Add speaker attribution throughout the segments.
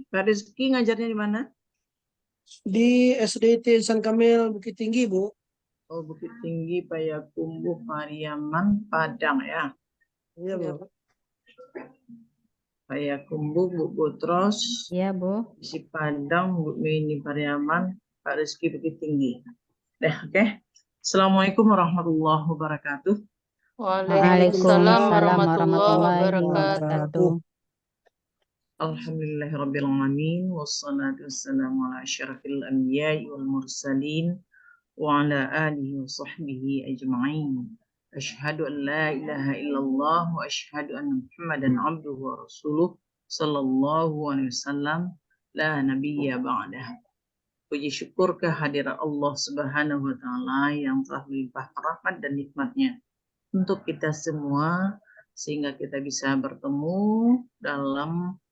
Speaker 1: Pak Rizky ngajarnya di mana?
Speaker 2: Di SDT San Kamil Bukit Tinggi, Bu.
Speaker 1: Oh, Bukit Tinggi, Payakumbuh, Pariaman, Padang ya.
Speaker 2: Iya, Bu.
Speaker 1: Payakumbuh, Bu Butros,
Speaker 3: Iya, Bu.
Speaker 1: si Padang, Bu Mini, Pariaman, Pak Rizky, Bukit Tinggi. Oke. Assalamualaikum warahmatullahi wabarakatuh.
Speaker 3: Waalaikumsalam warahmatullahi wabarakatuh.
Speaker 1: Alhamdulillahirrabbilalamin. Wassalatu wassalamu ala asyrafil anbiya'i wal mursalin. Wa ala alihi wa sahbihi ajma'in. Asyhadu an la ilaha illallah wa asyhadu anna Muhammadan abduhu wa rasuluh sallallahu alaihi wasallam la nabiyya ba'dah. Puji syukur kehadirat Allah Subhanahu wa taala yang telah melimpah rahmat dan nikmatnya untuk kita semua sehingga kita bisa bertemu dalam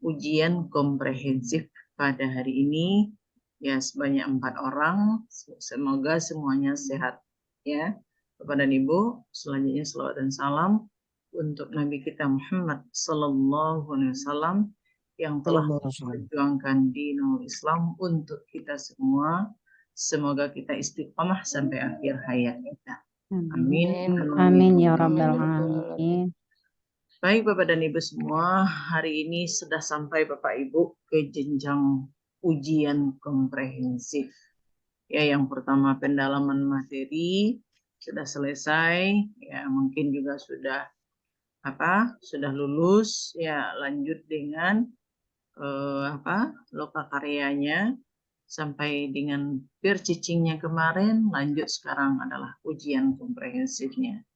Speaker 1: ujian komprehensif pada hari ini ya sebanyak 4 orang. Semoga semuanya sehat ya. Bapak dan Ibu, selanjutnya selawat dan salam untuk Nabi kita Muhammad sallallahu alaihi wasallam yang telah memperjuangkan dinul Islam untuk kita semua. Semoga kita istiqamah sampai akhir hayat kita. Amin.
Speaker 3: Amin ya rabbal alamin.
Speaker 1: Baik Bapak dan Ibu semua, hari ini sudah sampai Bapak Ibu ke jenjang ujian komprehensif. Ya, yang pertama pendalaman materi sudah selesai, ya mungkin juga sudah lulus, ya lanjut dengan loka karyanya sampai dengan percicingnya kemarin, lanjut sekarang adalah ujian komprehensifnya.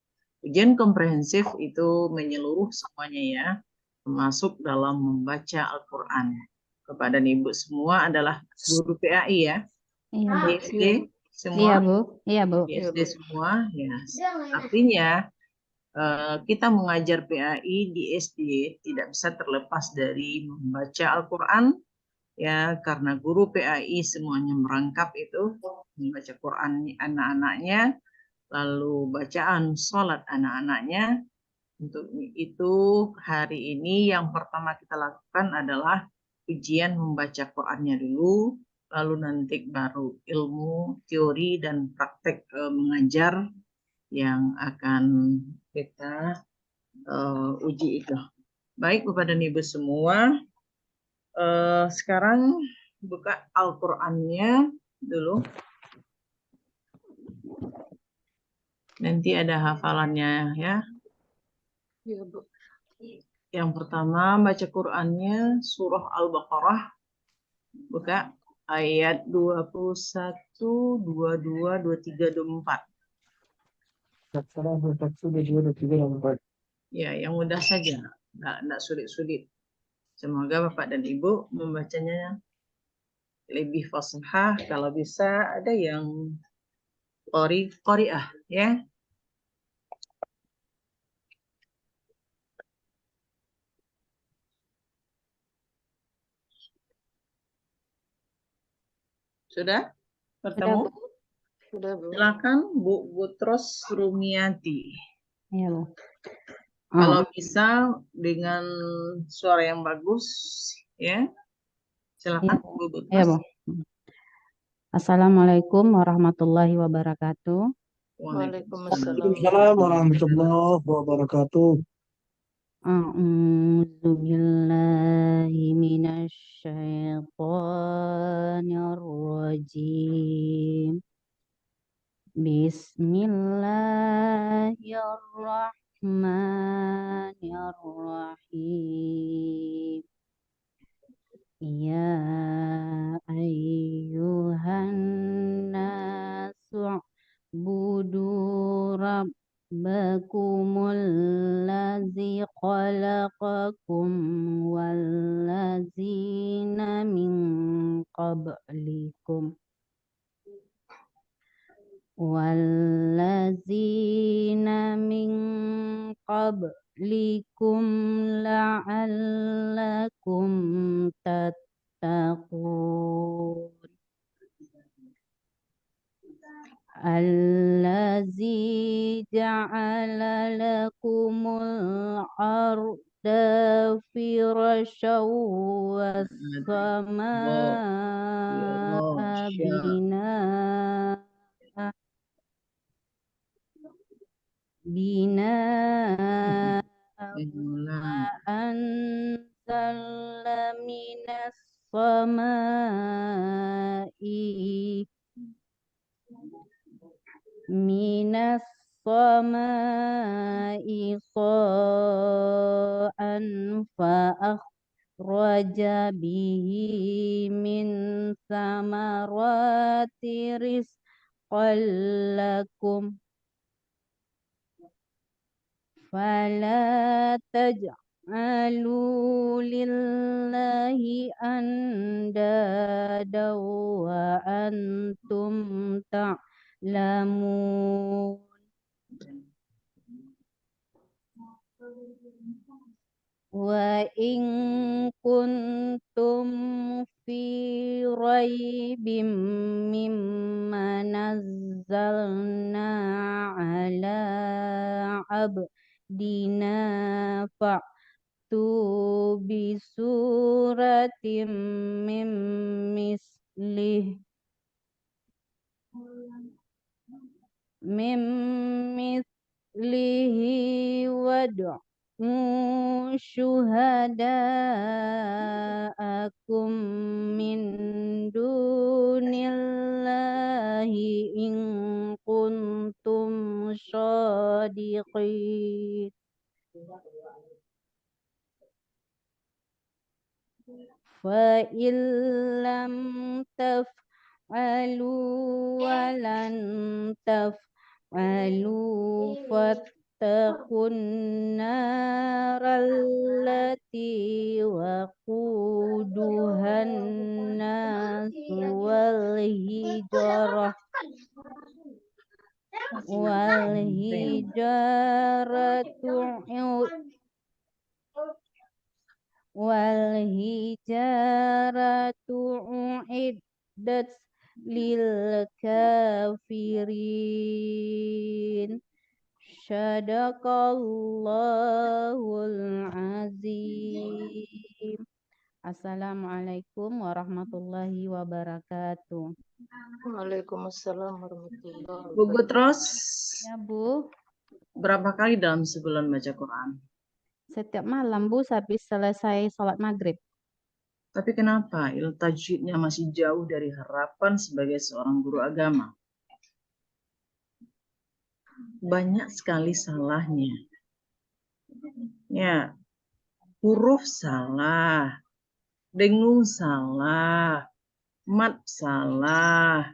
Speaker 1: Ujian komprehensif itu menyeluruh semuanya ya, termasuk dalam membaca Al-Quran. Kepada Ibu semua adalah guru PAI ya.
Speaker 3: Iya, Bu.
Speaker 1: Di SD semua.
Speaker 3: Iya, Bu. Iya, Bu.
Speaker 1: Di SD semua ya. Artinya kita mengajar PAI di SD tidak bisa terlepas dari membaca Al-Quran ya, karena guru PAI semuanya merangkap itu membaca Quran anak-anaknya, lalu bacaan sholat anak-anaknya. Untuk itu hari ini yang pertama kita lakukan adalah ujian membaca Qurannya dulu, lalu nanti baru ilmu teori dan praktek mengajar yang akan kita uji itu. Baik Bapak dan Ibu semua, sekarang buka Al-Qurannya dulu. Nanti ada hafalannya ya.
Speaker 4: Iya, Bu.
Speaker 1: Yang pertama baca Qurannya surah Al-Baqarah. Buka ayat 21, 22, 23, 24. Ya, yang mudah saja. Enggak sulit-sulit. Semoga Bapak dan Ibu membacanya lebih fasihah. Kalau bisa ada yang qari'ah ya. Sudah bertemu?
Speaker 4: Sudah, Bu.
Speaker 1: Silakan Bu Butros Rumiati.
Speaker 3: Iya, Bu.
Speaker 1: Kalau bisa dengan suara yang bagus ya. Silakan Bu Butros.
Speaker 3: Iya, Bu. Assalamualaikum warahmatullahi wabarakatuh.
Speaker 4: Waalaikumsalam.
Speaker 2: Waalaikumsalam warahmatullahi wabarakatuh.
Speaker 3: A'udzu billahi minasy syaithanir rajim. Bismillahirrahmanirrahim. Ya ayyuhan nasu budu rabbakumul ladzi khalaqakum walladzina min qablikum la'allakum tattaqun. Allazi ja'ala lakumul arda فرشا والسماء بناء وأنزل من السماء صاء فأخرج به من ثمرات رزقا لكم فلا تجعلوا لله أندادا وأنتم تعلمون وإن كنتم في ريب مما نزلنا على عبدنا فأتوا بسورة من مثله وادعوا شهداءكم من دون الله إن كنتم صادقين فإن لم تفعلوا ولن تفعلوا فاتقوا النار التي وقودها الناس والهجارة أعدت للكافرين Sadaqallahul azim. Assalamualaikum warahmatullahi wabarakatuh.
Speaker 4: Waalaikumsalam warahmatullahi
Speaker 1: Bu
Speaker 4: wabarakatuh.
Speaker 1: Gutros,
Speaker 3: Ya Bu,
Speaker 1: berapa kali dalam sebulan baca Quran?
Speaker 3: setiap malam Bu habis selesai sholat maghrib.
Speaker 1: Tapi kenapa tajwidnya masih jauh dari harapan sebagai seorang guru agama? Banyak sekali salahnya. Ya, huruf salah, dengung salah, mat salah,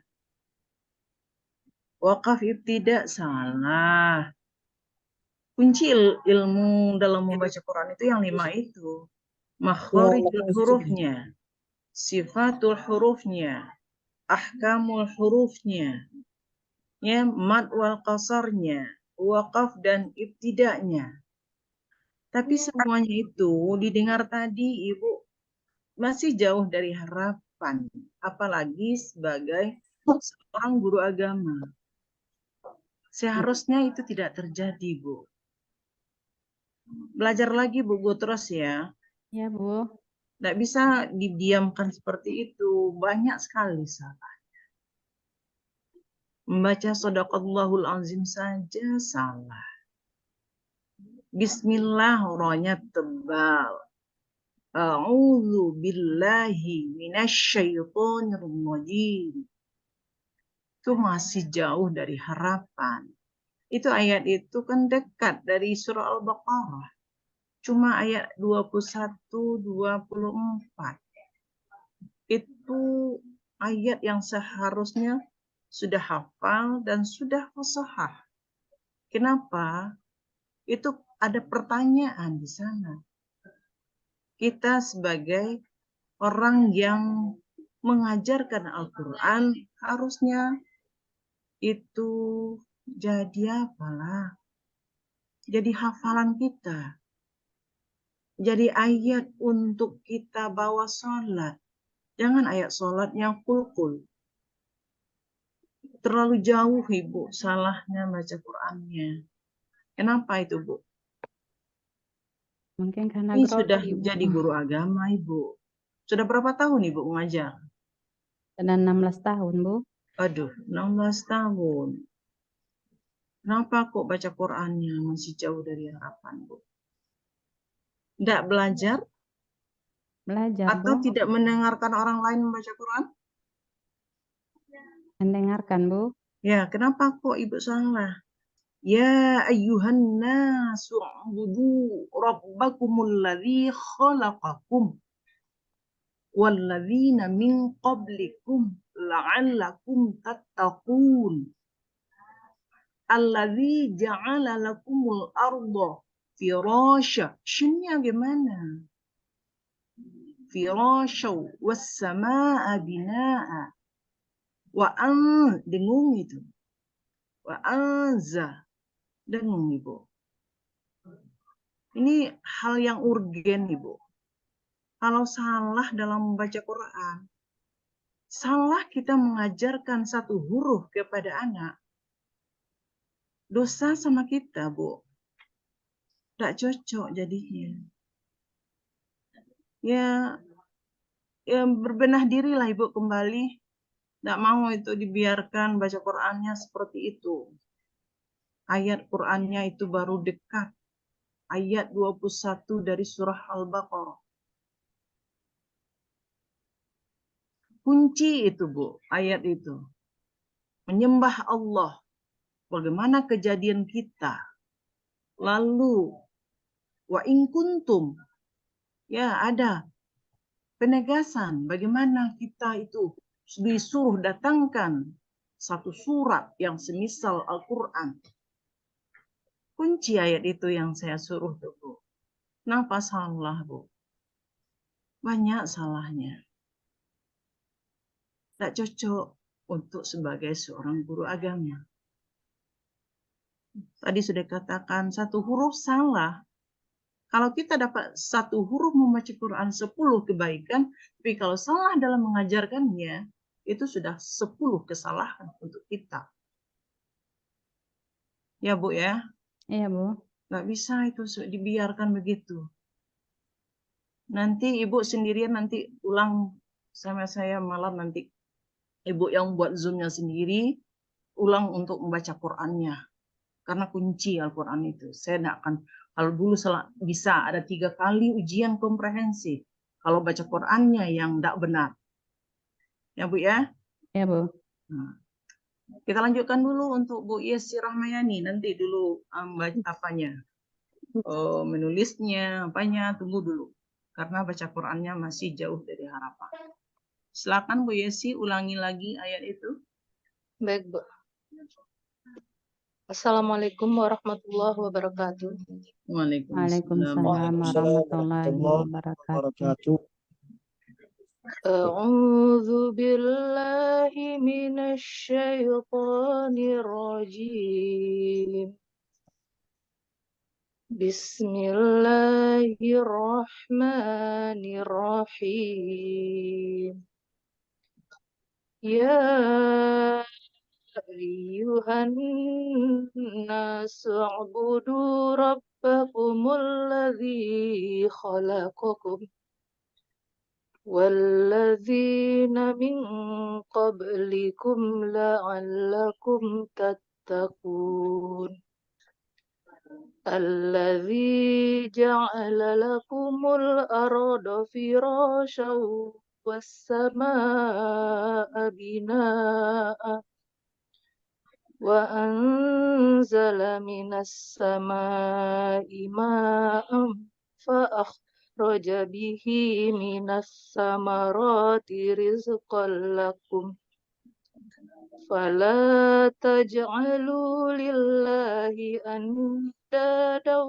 Speaker 1: wakaf ibtidak salah. Kunci ilmu dalam membaca Quran itu yang 5 itu. Makharijul hurufnya, sifatul hurufnya, ahkamul hurufnya, ya, mad wal qasarnya, wakaf dan ibtidaknya. Tapi semuanya itu didengar tadi Ibu masih jauh dari harapan, apalagi sebagai seorang guru agama. Seharusnya itu tidak terjadi, Bu. Belajar lagi, Bu Gutros ya.
Speaker 3: Ya Bu.
Speaker 1: Tidak bisa didiamkan seperti itu. Banyak sekali salah. Membaca Shadaqallahul Azim saja salah. Bismillah rohnya tebal. A'udzu billahi minasyaitonir rajim. Itu masih jauh dari harapan. Itu ayat itu kan dekat dari surah Al-Baqarah. Cuma ayat 21-24. Itu ayat yang seharusnya sudah hafal dan sudah fasahah. Kenapa? Itu ada pertanyaan di sana. Kita sebagai orang yang mengajarkan Al-Quran harusnya itu jadi apalah? Jadi hafalan kita. Jadi ayat untuk kita bawa sholat. Jangan ayat sholatnya kul-kul. Terlalu jauh Ibu salahnya baca Qurannya. Kenapa itu Bu?
Speaker 3: Mungkin karena
Speaker 1: Ini sudah
Speaker 3: grogi, Bu.
Speaker 1: jadi guru agama, Ibu. Sudah berapa tahun Ibu mengajar?
Speaker 3: Sudah 16 tahun, Bu.
Speaker 1: Aduh, 16 tahun. Kenapa kok baca Qur'annya masih jauh dari harapan, Bu? Tidak belajar
Speaker 3: Belajar,
Speaker 1: atau
Speaker 3: Bu.
Speaker 1: tidak mendengarkan orang lain membaca Quran?
Speaker 3: Mendengarkan, Bu.
Speaker 1: Ya, kenapa kok Ibu salah? Ya ayyuhan nasu ubudu rabbakumul ladzi khalaqakum walladzina min qablikum la'allakum tattaqun. Alladzi ja'ala lakumul arda firasya. Shinnya gimana? Firasya was samaa binaa. Dengung itu. Wa anza. Dengung, Ibu. Ini hal yang urgen, Ibu. Kalau salah dalam membaca Quran, salah kita mengajarkan satu huruf kepada anak, dosa sama kita, Bu. Tidak cocok jadinya. Ya, berbenah dirilah Ibu kembali. Tidak mau itu dibiarkan baca Qurannya seperti itu. Ayat Qurannya itu baru dekat. Ayat 21 dari surah Al-Baqarah. Kunci itu, Bu, ayat itu. Menyembah Allah. Bagaimana kejadian kita. Lalu, wa in kuntum. Ya, ada penegasan. Bagaimana kita itu disuruh datangkan satu surat yang semisal Al-Quran. Kunci ayat itu yang saya suruh tuh, Bu. Kenapa salah, Bu? Banyak salahnya. Tidak cocok untuk sebagai seorang guru agama. Tadi sudah katakan satu huruf salah. Kalau kita dapat satu huruf membaca Quran 10 kebaikan, tapi kalau salah dalam mengajarkannya, itu sudah 10 kesalahan untuk kita. Ya, Bu, ya?
Speaker 3: Iya, Bu.
Speaker 1: Nggak bisa itu dibiarkan begitu. Nanti Ibu sendirian nanti ulang sama saya malam nanti. Ibu yang buat Zoom-nya sendiri, ulang untuk membaca Qurannya. Karena kunci Al-Quran itu. Saya tidak akan, kalau dulu bisa ada 3 kali ujian komprehensif. Kalau baca Qurannya yang tidak benar. Ya, Bu, ya?
Speaker 3: Iya, Bu.
Speaker 1: Nah, kita lanjutkan dulu untuk Bu Yesi Rahmayani. Nanti dulu apanya. Menulisnya, apanya, tunggu dulu. Karena baca Qurannya masih jauh dari harapan. Silakan Bu Yesi, ulangi lagi ayat itu.
Speaker 4: Baik, Bu. Assalamualaikum warahmatullahi wabarakatuh.
Speaker 3: Waalaikumsalam
Speaker 2: Waalaikumsalam
Speaker 3: warahmatullahi wabarakatuh.
Speaker 4: A'udzu billahi minasy syaithanir rajim. Bismillahirrahmanirrahim. Ya ayyuhan nasu ubudu rabbakumul ladzi khalaqakum walladzina min qablikum la'allakum tattaqun. Alladzi ja'ala lakumul arda firasyan was samaa'a binaa'a wa anzala minas samaa'i maa'an fa akhraja bihi minas samarati rizqan lakum fala taj'alu lillahi andadan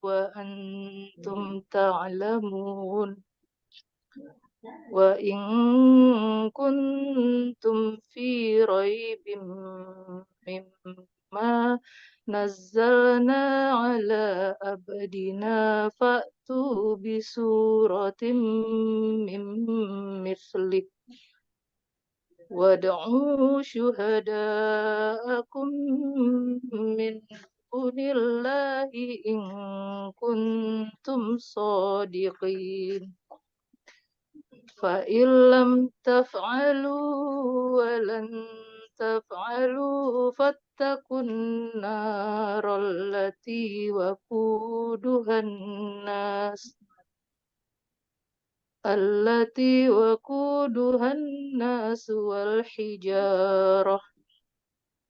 Speaker 4: wa antum ta'lamun. Wa in kuntum fi raibin mimma nazzalna ala abdina fa'tu bi suratin min mithlik wad'u syuhada'akum min الله إن كنتم صادقين فإن لم تفعلوا ولن تفعلوا فاتقوا النار التي وقودها الناس والحجارة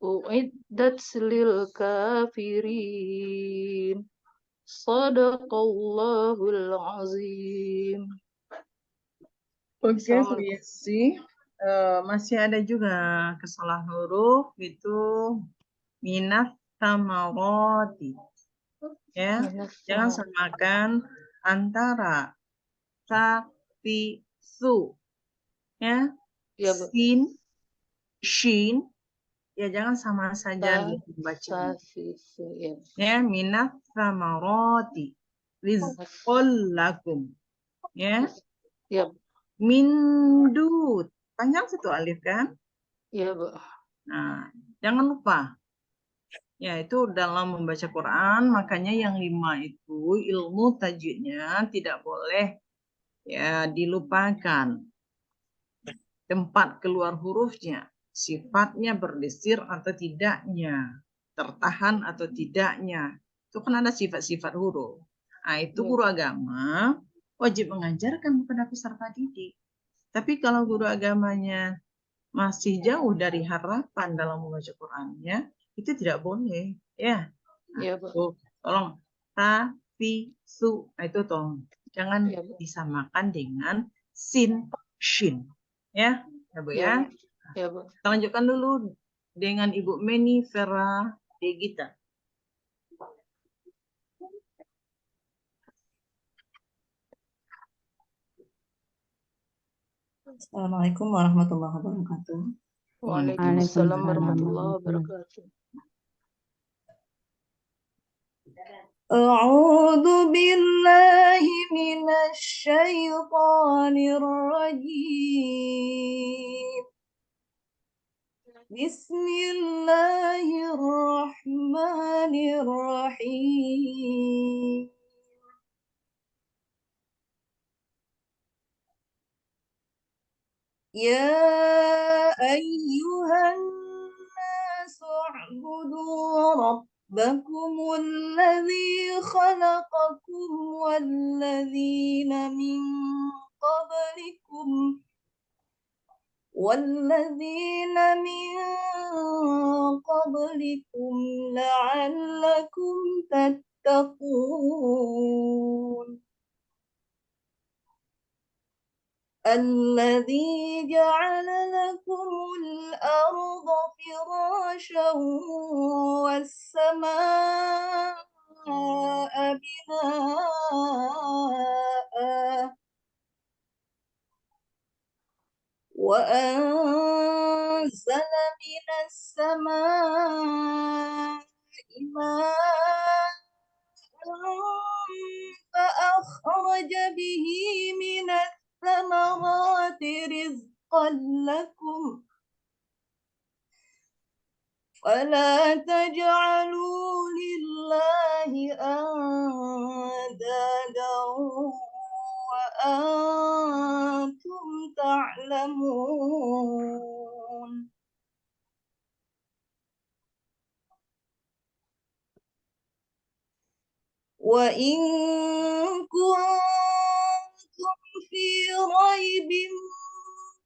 Speaker 4: أعدت للكافرين صدق الله العظيم.
Speaker 1: Oke, Bu Yesi. Masih ada juga kesalahan huruf itu minat tamaroti. Ya, jangan samakan antara sakti su, ya,
Speaker 4: Ya, Bu.
Speaker 1: sin, shin, ya jangan sama saja dibaca. Ya, minat tamaroti, rizqul lakum, ya.
Speaker 4: Ya, Bu.
Speaker 1: Mindut, panjang satu alif kan?
Speaker 4: Ya, Bu.
Speaker 1: Nah, jangan lupa. Ya, itu dalam membaca Quran, makanya yang 5 itu ilmu tajwidnya tidak boleh ya dilupakan. Tempat keluar hurufnya, sifatnya berdesir atau tidaknya, tertahan atau tidaknya. Itu kan ada sifat-sifat huruf. Nah, itu guru agama wajib mengajarkan kepada peserta didik. Tapi kalau guru agamanya masih jauh dari harapan dalam membaca Qurannya, itu tidak boleh, ya.
Speaker 4: Ya, Bu.
Speaker 1: Tolong ta, fi, su, itu tolong jangan
Speaker 4: Ya, Bu.
Speaker 1: disamakan dengan sin, shin, ya, Bu ya.
Speaker 4: Ya, Bu.
Speaker 1: Kita lanjutkan dulu dengan Ibu Meni Vera Degita.
Speaker 5: Assalamualaikum warahmatullahi wabarakatuh.
Speaker 4: Waalaikumsalam warahmatullahi wabarakatuh.
Speaker 5: A'udzu billahi minasy syaithanir rajim. Bismillahirrahmanirrahim. Ya ayyuhan nasu u'budu rabbakumul ladzi khalaqakum wal ladzina min qablikum la'allakum tattaqun. الذي جعل لكم الأرض فراشا والسماء بناء وأنزل من السماء ماء فأخرج به من الثمرات رزقا لكم فلا تجعلوا لله أندادا وأنتم تعلمون. وإن كنتم في ريب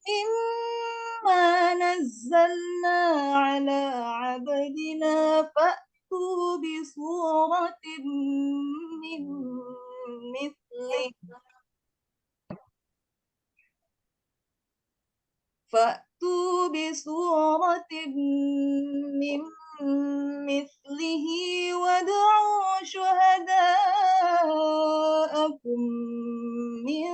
Speaker 5: مما نزلنا على عبدنا فأتوا بسورة من مثله وادعوا شهداءكم من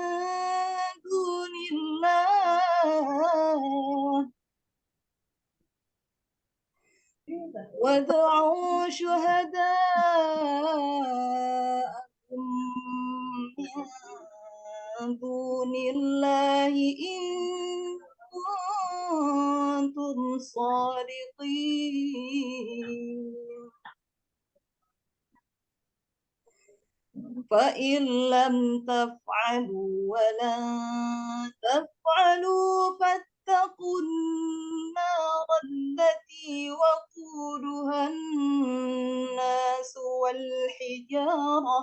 Speaker 5: دون الله إن كنتم صادقين. فإن لم تفعلوا ولن تفعلوا فاتقوا النار التي وقودها الناس والحجارة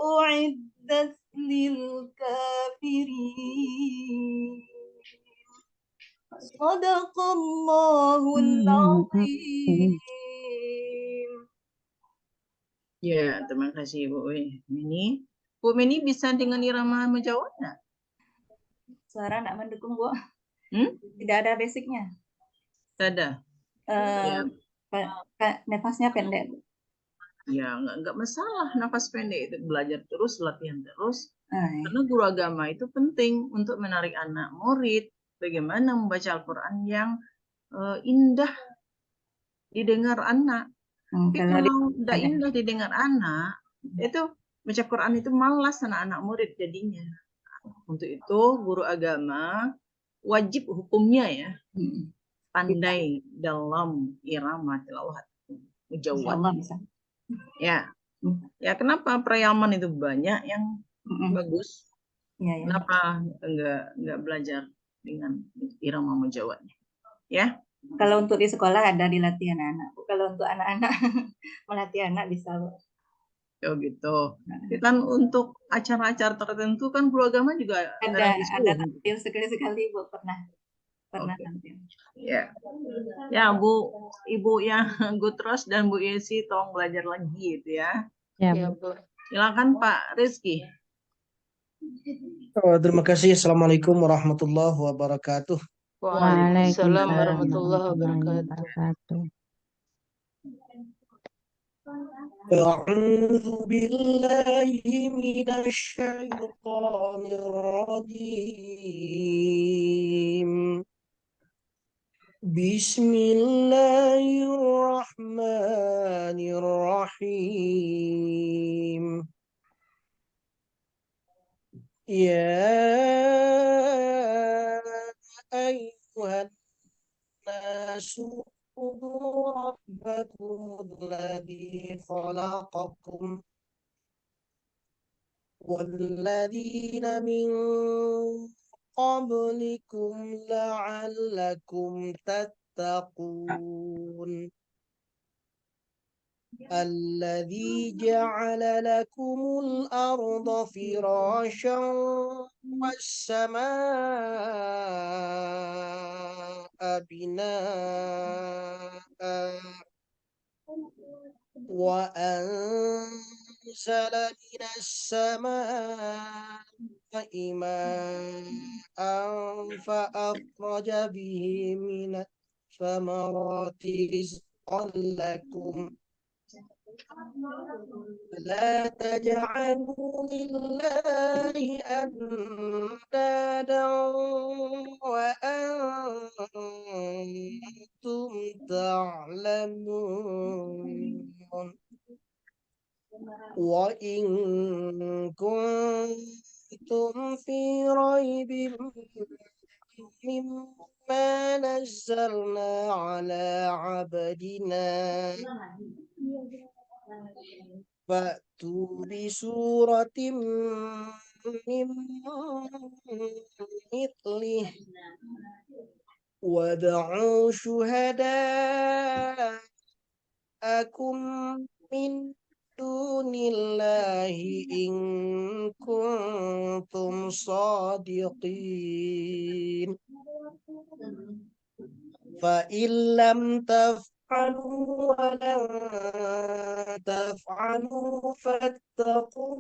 Speaker 5: أعدت للكافرين صدق الله العظيم.
Speaker 1: Ya, terima kasih Bu Meni. Bu Meni bisa dengan irama Jawa nggak?
Speaker 5: Suara nggak mendukung, Bu.
Speaker 1: Tidak
Speaker 5: ada basicnya.
Speaker 1: ada. Ya.
Speaker 5: Nafasnya pendek.
Speaker 1: Ya, nggak masalah nafas pendek itu, belajar terus, latihan terus. Karena guru agama itu penting untuk menarik anak murid. Bagaimana membaca Al-Quran yang indah didengar anak. Tapi kalau tidak indah didengar anak, itu baca Quran itu malas anak-anak murid jadinya. Untuk itu guru agama wajib hukumnya ya pandai dalam irama tilawah mujawwad. Ya, ya kenapa Prayaman itu banyak yang bagus? Kenapa enggak belajar dengan irama mujawwadnya? Ya.
Speaker 5: Kalau untuk di sekolah ada di latihan anak. Kalau untuk anak-anak melatih anak bisa.
Speaker 1: Oh gitu. Kan untuk acara-acara tertentu kan guru agama juga
Speaker 5: ada tampil sekali-sekali Bu pernah tampil.
Speaker 1: Ya. Ya Bu, Ibu yang Gutros dan Bu Yesi tolong belajar lagi gitu ya.
Speaker 4: Ya, Bu.
Speaker 1: Silakan Pak Rizky.
Speaker 2: Terima kasih. Assalamualaikum warahmatullahi wabarakatuh.
Speaker 4: Waalaikumsalam warahmatullahi wabarakatuh.
Speaker 2: أعوذ بالله من الشيطان الرجيم بسم الله الرحمن الرحيم يا أيها الناس اعبدوا ربكم الذي خلقكم والذين من قبلكم لعلكم تتقون الذي جعل لكم الأرض فراشا والسماء بناء وأنزل من السماء ماء فأخرج به من الثمرات رزقا لكم لا تجعلوا لله أندادا وأنتم تعلمون وإن كنتم في ريب مما نزلنا على عبدنا فأتوا بسورة من مثله وادعوا شهداءكم من دون الله إن كنتم صادقين فإن لم تفعلوا ولن تفعلوا فاتقوا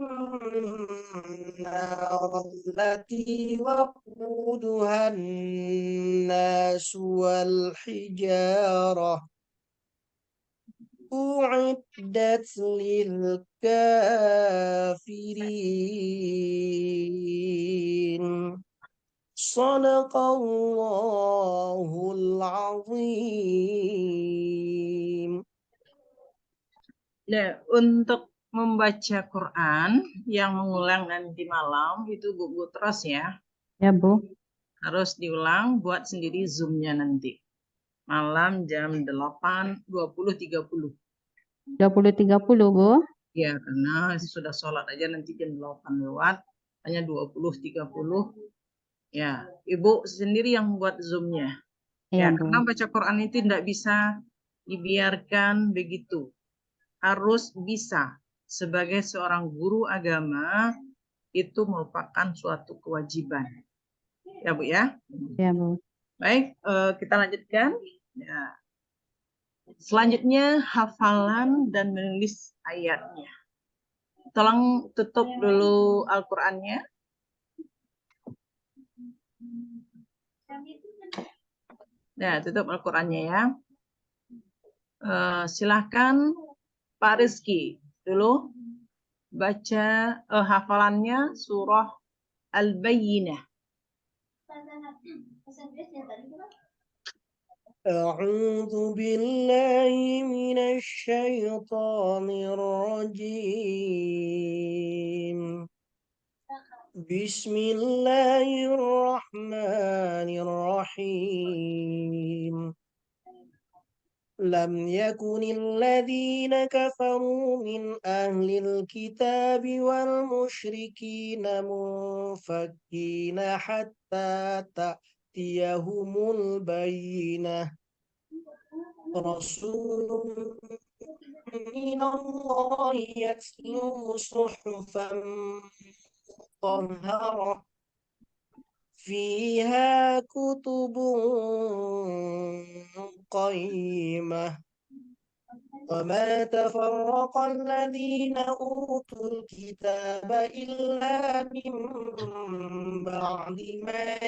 Speaker 2: النار التي وقودها الناس والحجارة أعدت للكافرين Sadaqallahul azim.
Speaker 1: Nah, untuk membaca Quran yang mengulang nanti malam itu Bu terus ya.
Speaker 3: Ya Bu.
Speaker 1: Harus diulang, buat sendiri Zoom-nya nanti. malam jam 8:20.30.
Speaker 3: 20.30, Bu.
Speaker 1: Ya, karena sudah sholat aja nanti jam 8 lewat, hanya 20.30. Ya, Ibu sendiri yang buat Zoom-nya.
Speaker 3: Iya,
Speaker 1: Ya,
Speaker 3: Bu.
Speaker 1: karena baca Quran itu tidak bisa dibiarkan begitu. Harus bisa. Sebagai seorang guru agama, itu merupakan suatu kewajiban. Ya, Bu ya?
Speaker 3: Iya, Bu.
Speaker 1: Baik, kita lanjutkan. Ya. Selanjutnya, hafalan dan menulis ayatnya. Tolong tutup dulu Al-Qur'annya. Nah, tutup Al-Qur'annya ya. Silahkan Pak Rizky dulu baca hafalannya surah Al-Bayyinah.
Speaker 2: أعوذ بالله من الشيطان الرجيم بسم الله الرحمن الرحيم لم يكن الذين كفروا من أهل الكتاب والمشركين منفكين حتى تأتيهم البينة رسول من الله يتلو صحفا مطهرة فيها كتب قيمة وما تفرق الذين أوتوا الكتاب إلا من بعد ما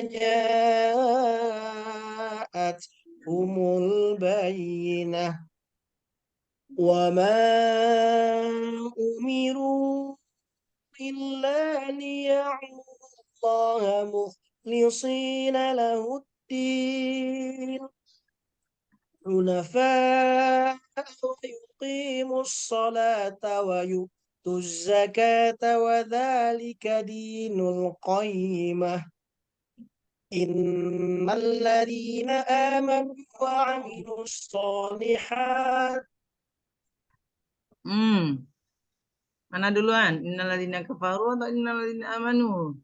Speaker 2: جاءتهم البينة وما أمروا إلا ليعبدوا الله مخلصين له الدين حنفاء ويقيموا الصلاة ويؤتوا الزكاة وذلك دين القيمة إن الذين آمنوا وعملوا الصالحات
Speaker 1: Mana duluan? Innalladzina kafaru atau innalladzina amanu?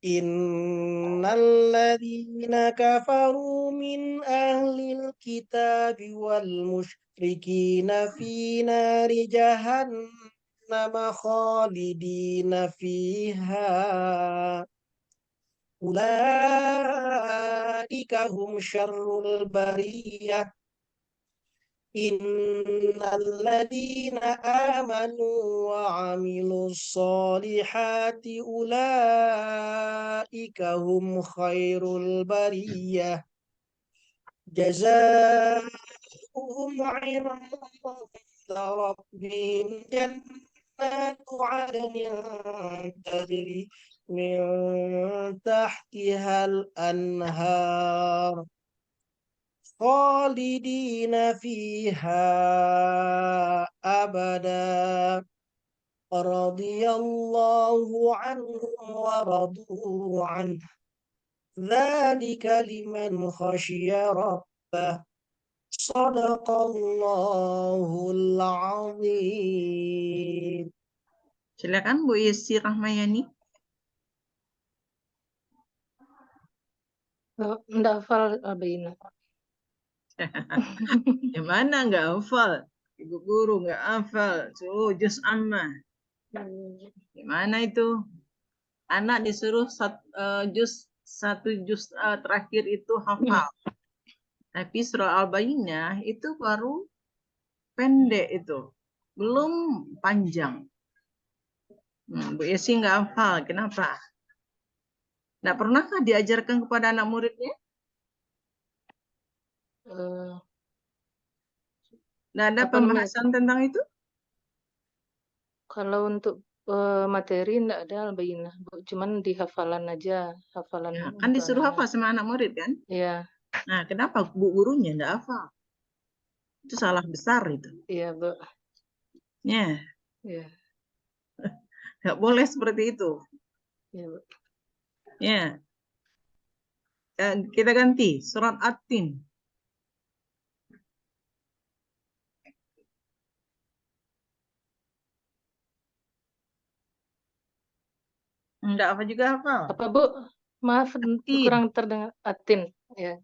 Speaker 2: إن الذين كفروا من أهل الكتاب والمشركين في نار جهنم خالدين فيها أولئك هم شر البرية إن الذين آمنوا وعملوا الصالحات أولئك هم خير البرية جزاؤهم عند ربهم جنات عدن تجري من تحتها الأنهار خالدين فيها أبدا رضي الله عنهم ورضوا عنه ذلك لمن خشي ربه صدق الله العظيم.
Speaker 1: Silakan Bu Yesi Rahmayani.
Speaker 4: Enggak hafal Al-Bayyinah.
Speaker 1: Gimana nggak hafal? Ibu guru nggak hafal. Juz amma. Gimana itu? Anak disuruh satu juz terakhir itu hafal. Tapi surah Al-Bayyinah itu baru pendek itu. Belum panjang. Bu Yesi nggak hafal. Kenapa? Nggak pernahkah diajarkan kepada anak muridnya? Nggak ada pembahasan tentang itu?
Speaker 4: Kalau untuk materi enggak ada Al-Bayyinah, Bu. Cuman di hafalan aja, hafalan.
Speaker 1: Ya, kan disuruh hafal sama anak murid kan?
Speaker 4: Iya.
Speaker 1: Nah, kenapa Bu gurunya nggak hafal? Itu salah besar itu.
Speaker 4: Iya, Bu.
Speaker 1: Ya.
Speaker 4: Iya.
Speaker 1: Nggak boleh seperti itu.
Speaker 4: Iya, Bu.
Speaker 1: Ya. Kita ganti surat At-Tin. Enggak apa juga hafal.
Speaker 4: Apa Bu? Maaf
Speaker 1: At-Tin.
Speaker 4: kurang terdengar. Atin. Ya.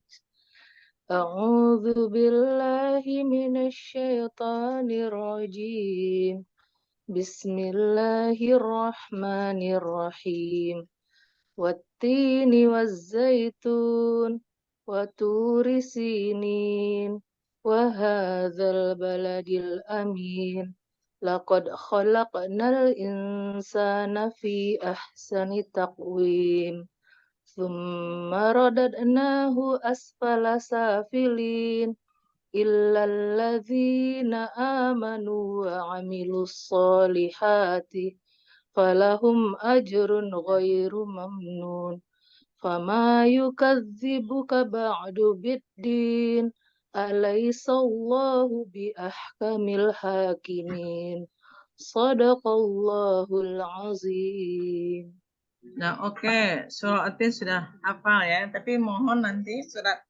Speaker 4: A'udzu billahi minasyaitonir rajim. Bismillahirrahmanirrahim. Wattini wazzaitun wa turi sinin wa hadzal baladil amin. Laqad khalaqnal insana fi ahsani taqwim. Thumma radadnahu asfala safilin. Illalladzina amanu wa amilus solihati falahum ajrun ghairu mamnun. Fama yukadzibuka ba'du biddin. Alaisallahu bi ahkamil hakimin. Sadaqallahul azim.
Speaker 1: Nah, oke. Surat At-Tin sudah hafal ya. Tapi mohon nanti surat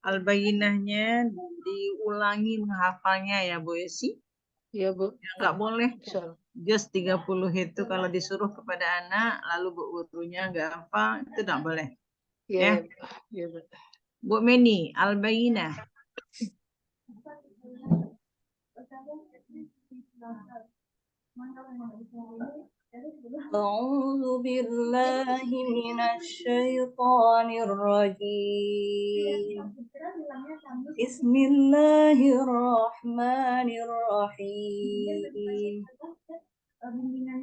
Speaker 1: Al-Bayyinahnya diulangi menghafalnya ya, Bu Esi.
Speaker 4: Ya Bu.
Speaker 1: Nggak boleh
Speaker 4: Insyaallah.
Speaker 1: just 30 itu kalau disuruh kepada anak, lalu Bu gurunya nggak hafal, itu nggak boleh.
Speaker 4: Ya,
Speaker 1: Ya.
Speaker 4: ya Bu.
Speaker 1: Bu Meni, Al-Bayyinah.
Speaker 5: أعوذ بالله من الشيطان الرجيم بسم الله الرحمن الرحيم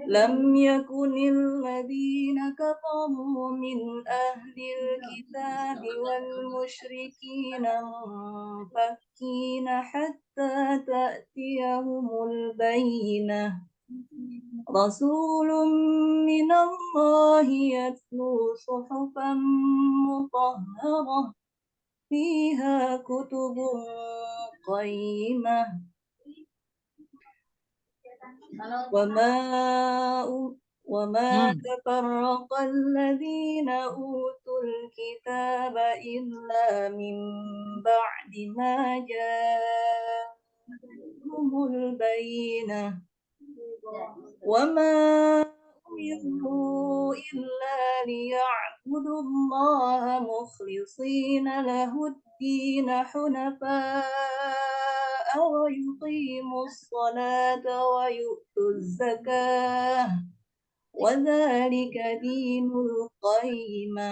Speaker 5: لم يكن الذين كفروا من أهل الكتاب والمشركين منفكين حتى تأتيهم البينة رسول من الله يتلو صحفا مطهرة فيها كتب قيمة وما تفرق الذين أوتوا الكتاب إلا من بعد ما جاءهم البينة وما أمروا إلا ليعبدوا الله مخلصين له الدين حنفاء ويقيموا الصلاة ويؤتوا الزكاة وذلك دين القيمة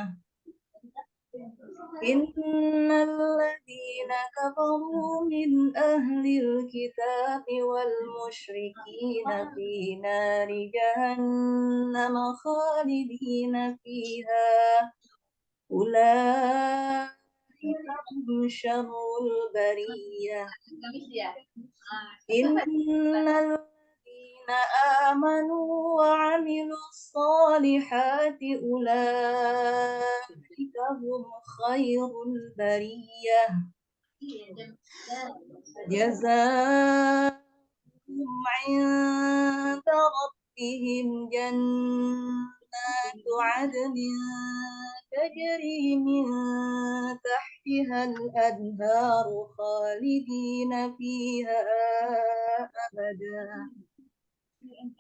Speaker 5: إن الذين كفروا من أهل الكتاب والمشركين في نار جهنم خالدين فيها أولئك هم شر البرية إن الذين آمنوا وعملوا الصالحات أولئك هم خير البرية جزاؤهم عند ربهم جنات عدن تجري من تحتها الأنهار خالدين فيها أبدا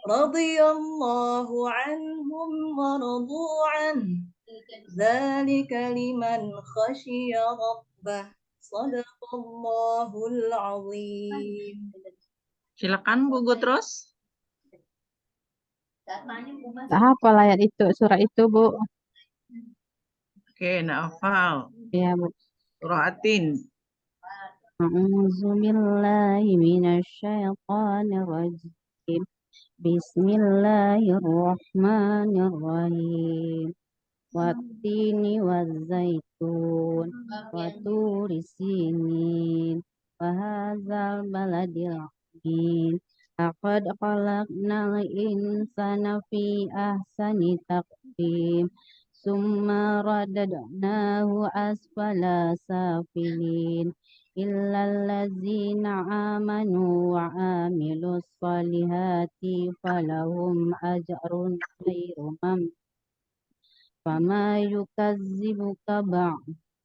Speaker 5: رضي الله عنهم ورضوا عنه ذلك لمن خشي ربه Sadaqallahul azim.
Speaker 1: Silakan Bu Gutros.
Speaker 3: Tak hafal ayat itu, surah itu, Bu.
Speaker 1: Oke, nak hafal.
Speaker 3: Ya, Bu.
Speaker 1: Surah At-Tin.
Speaker 3: A'udzu billahi minasyaitonir rajim. Bismillahirrahmanirrahim. Wattini wazzaitun wa turi sinin wa hadzal baladil amin. Laqad khalaqnal insana fi ahsani taqwim. Summa radadnahu asfala safilin. Illal ladzina amanu wa amilus solihati falahum ajrun ghairu mamnun. Fama yukazzibuka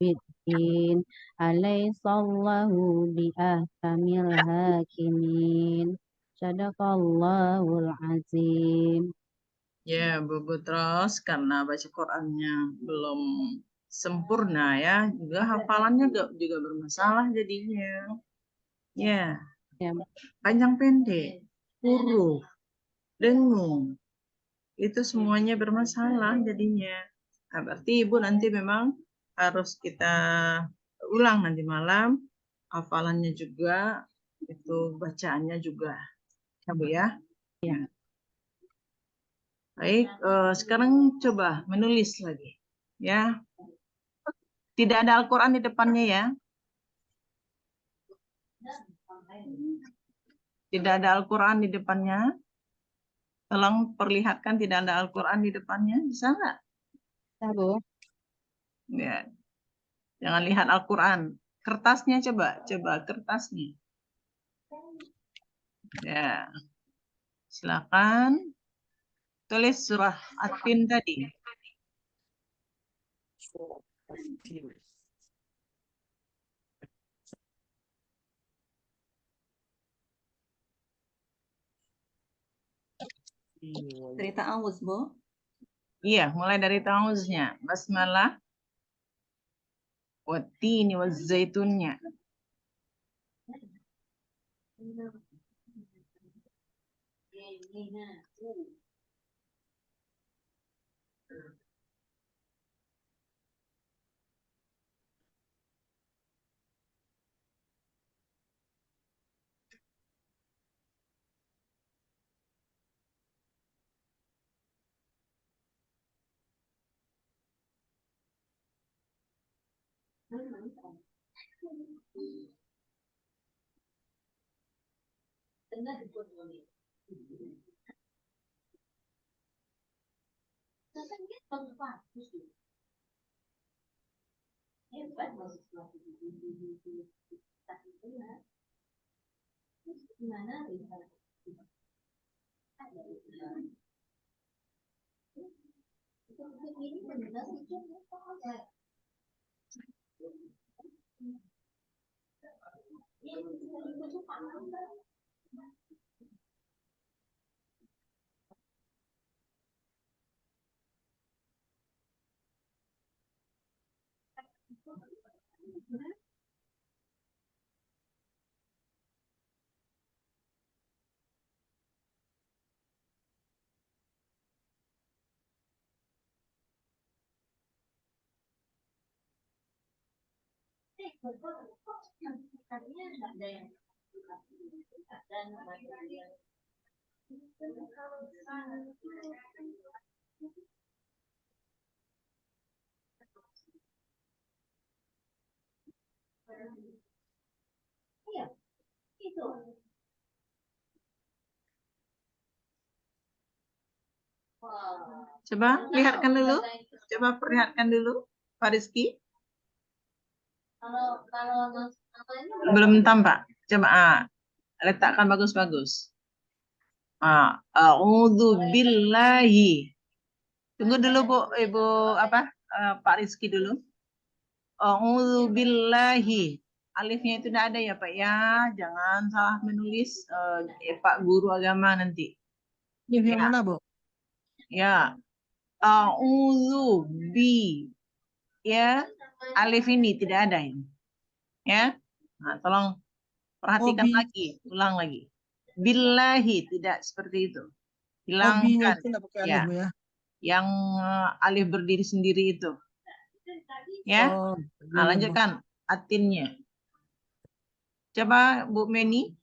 Speaker 3: الدين أليس الله بأحكم الحاكمين صدق الله العظيم.
Speaker 1: Ya, Bu Butros, karena baca Qurannya belum sempurna ya, juga hafalannya juga bermasalah jadinya. Ya,
Speaker 3: Ya,
Speaker 1: panjang pendek, huruf, dengung, itu semuanya bermasalah jadinya. Nah, berarti Ibu nanti memang harus kita ulang nanti malam, hafalannya juga, itu bacaannya juga. Ya, Bu ya.
Speaker 3: ya.
Speaker 1: Baik, sekarang coba menulis lagi. Ya, tidak ada Al-Quran di depannya ya. Tidak ada Al-Quran di depannya. Tolong perlihatkan tidak ada Al-Quran di depannya. Bisa nggak?
Speaker 3: Bisa, Bu.
Speaker 1: Ya, jangan lihat Al-Quran. Kertasnya coba kertasnya. Ya, silakan tulis surah At-Tin tadi.
Speaker 5: Cerita Awus, Bu.
Speaker 1: Iya, mulai dari ta'awuznya. Basmalah, Wat-Tini, Waz-Zaitunnya. Coba lihatkan dulu. Coba perlihatkan dulu, Pak Rizky. Belum tampak. Coba letakkan bagus-bagus. A'udzu billahi. Tunggu dulu Bu, Ibu Pak Rizky dulu. A'udzu billahi. Alifnya itu tidak ada ya Pak ya. Jangan salah menulis Pak Guru Agama nanti.
Speaker 2: Ini yang
Speaker 1: Ya.
Speaker 2: mana, Bu?
Speaker 1: Ya. A'udzu bi. Ya. Alif ini tidak ada ini. Ya. Nah, tolong perhatikan
Speaker 2: Bi.
Speaker 1: lagi, ulang lagi. Billahi tidak seperti itu.
Speaker 2: Binya
Speaker 1: Hilangkan.
Speaker 2: itu nggak pakai alif,
Speaker 1: Ya.
Speaker 2: Bu ya?
Speaker 1: Yang alif berdiri sendiri itu. Ya.
Speaker 2: Oh,
Speaker 1: Nah,
Speaker 2: iya, Bu.
Speaker 1: lanjutkan atinnya. Coba Bu Meni.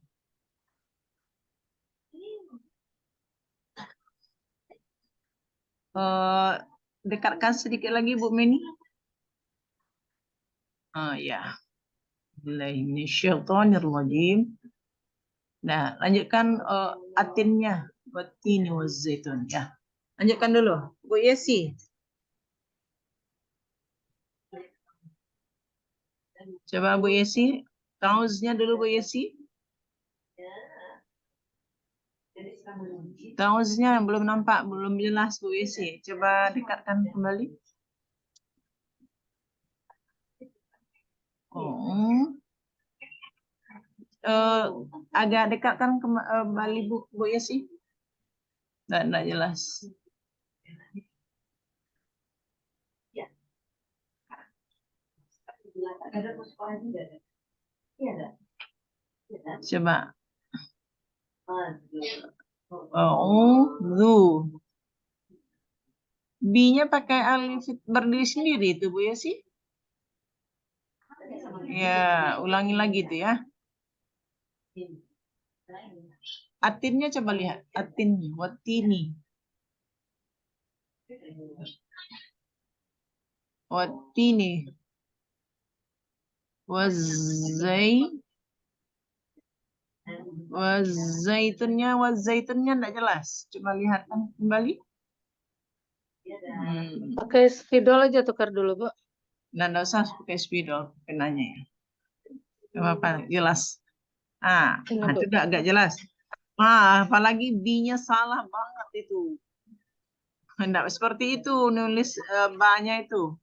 Speaker 1: Dekatkan sedikit lagi Bu Meni. Ya. Bismillahirrahmanirrahim. Nah, lanjutkan atinnya. Wattini wazzaitun. Ya. Lanjutkan dulu. Bu Yesi. Coba Bu Yesi. Tauznya dulu Bu Yesi. Tauznya belum nampak, belum jelas Bu Yesi. Coba dekatkan kembali. Oh. Agak dekat kan kembali Bu Yesi? Nggak jelas. Coba. Zu. B-nya pakai alif berdiri sendiri itu Bu Yesi? Ya, ulangi lagi tuh ya. Atinnya coba lihat. Atinnya, watini. Watini. Wazaitunnya enggak jelas. Coba lihat kembali.
Speaker 4: Pakai spidol aja tukar dulu, Bu.
Speaker 1: Nah, enggak usah pakai spidol penanya ya. Apa jelas.
Speaker 4: Ini, Bu.
Speaker 1: Itu agak jelas. Apalagi B-nya salah banget itu. Enggak seperti itu nulis ba-nya itu.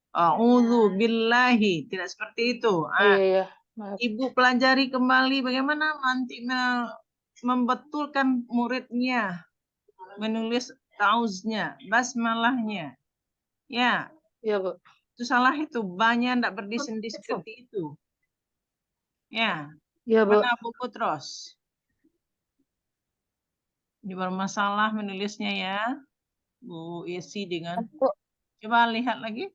Speaker 1: A'udzu billahi, tidak seperti itu.
Speaker 4: Iya. Maaf.
Speaker 1: Ibu pelajari kembali bagaimana nanti membetulkan muridnya menulis tauznya, basmalahnya. Ya,
Speaker 4: Iya, Bu.
Speaker 1: itu salah itu. Banyak enggak berdisendi seperti itu. Ya,
Speaker 4: Iya, Bu.
Speaker 1: mana Bu Putros? Ini bermasalah menulisnya ya. Bu Yesi dengan. Coba lihat lagi.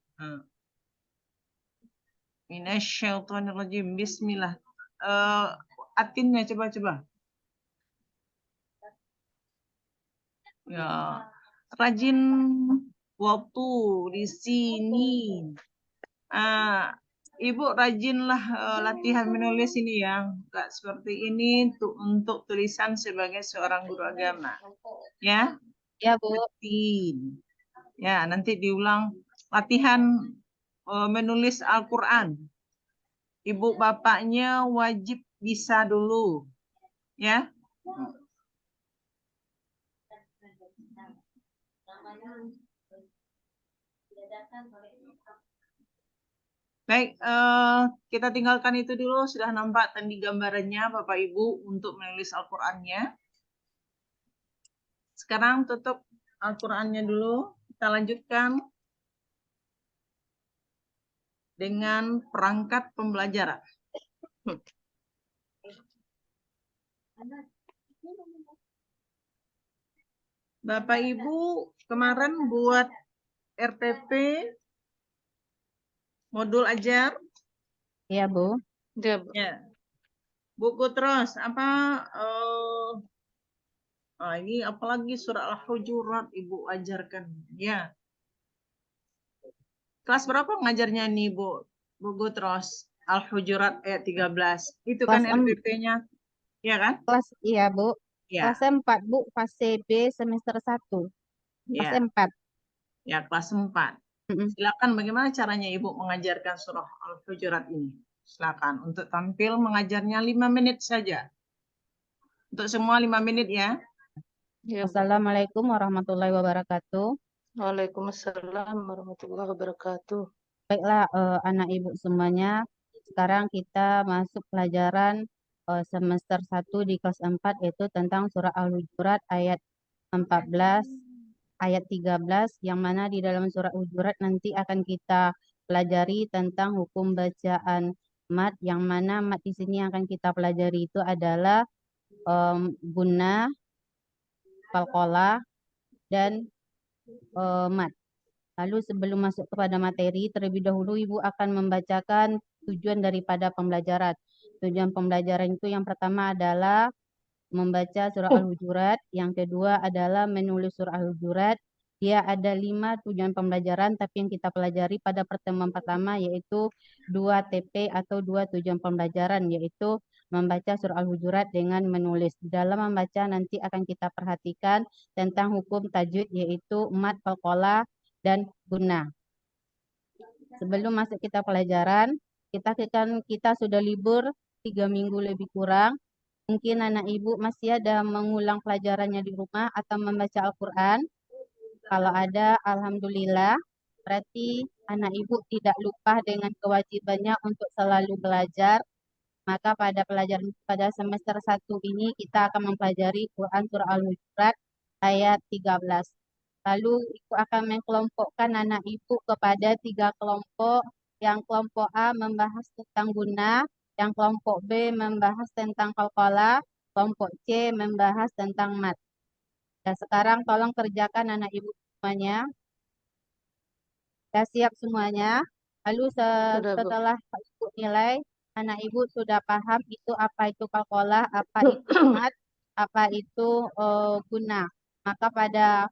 Speaker 1: Minasyaitonirrajim. Bismillah. Atinnya coba. Ya, rajin waktu di sini. Ibu rajinlah latihan menulis ini ya. Enggak seperti ini untuk tulisan sebagai seorang guru agama. Ya.
Speaker 3: Ya, Bu.
Speaker 1: Rutin. Ya, nanti diulang latihan menulis Al-Qur'an. Ibu bapaknya wajib bisa dulu. Ya. Baik, kita tinggalkan itu dulu. Sudah nampak tadi gambarannya Bapak Ibu untuk menulis Al-Qur'annya. Sekarang tutup Al-Qur'annya dulu. Kita lanjutkan dengan perangkat pembelajaran. Bapak Ibu kemarin buat RPP modul ajar.
Speaker 3: Iya, Bu.
Speaker 4: Iya, Bu.
Speaker 1: Ya. Bu Putros, ini apalagi surah Al-Hujurat Ibu ajarkan. Ya. Kelas berapa ngajarnya nih Bu Putros? Al-Hujurat ayat 13. Itu kan
Speaker 3: Kelas
Speaker 1: RPP-nya. Ya kan?
Speaker 3: Iya, Bu.
Speaker 1: Ya.
Speaker 3: Kelas 4, Bu. Fase B semester 1. Kelas
Speaker 1: Ya.
Speaker 3: 4.
Speaker 1: Ya, kelas 4. Silakan bagaimana caranya Ibu mengajarkan surah Al-Hujurat ini? Silakan untuk tampil mengajarnya 5 menit saja. Untuk semua 5 menit ya.
Speaker 4: Iya, Bu.
Speaker 3: Assalamualaikum warahmatullahi wabarakatuh.
Speaker 4: Waalaikumsalam warahmatullahi wabarakatuh.
Speaker 3: Baiklah, anak ibu semuanya. Sekarang kita masuk pelajaran semester 1 di kelas 4, yaitu tentang surah Al-Hujurat ayat 14, ayat 13, yang mana di dalam surah Al-Hujurat nanti akan kita pelajari tentang hukum bacaan mat, yang mana mat di sini yang akan kita pelajari itu adalah gunnah, qalqalah, dan mat. Lalu sebelum masuk kepada materi, terlebih dahulu Ibu akan membacakan tujuan daripada pembelajaran. Tujuan pembelajaran itu yang pertama adalah membaca surah Al-Hujurat, yang kedua adalah menulis surah Al-Hujurat. Dia ada 5 tujuan pembelajaran, tapi yang kita pelajari pada pertemuan pertama yaitu 2 TP atau 2 tujuan pembelajaran, yaitu membaca surah Al-Hujurat dengan menulis. Dalam membaca nanti akan kita perhatikan tentang hukum tajwid, yaitu mat, qalqalah, dan gunnah. Sebelum masuk kita pelajaran, kita sudah libur 3 minggu lebih kurang. Mungkin anak ibu masih ada mengulang pelajarannya di rumah atau membaca Al-Quran. Kalau ada, alhamdulillah. Berarti anak ibu tidak lupa dengan kewajibannya untuk selalu belajar, maka pada semester 1 ini kita akan mempelajari Quran Surah Al-Hujurat ayat 13. Lalu ibu akan mengkelompokkan anak ibu kepada 3 kelompok. Yang kelompok A membahas tentang guna, yang kelompok B membahas tentang qalqalah, kelompok C membahas tentang mat. Dan sekarang tolong kerjakan anak ibu semuanya. Sudah siap semuanya. Lalu
Speaker 4: Sudah, Bu.
Speaker 3: setelah ibu nilai, anak ibu sudah paham itu apa itu qalqalah, apa itu mat, apa itu guna. Maka pada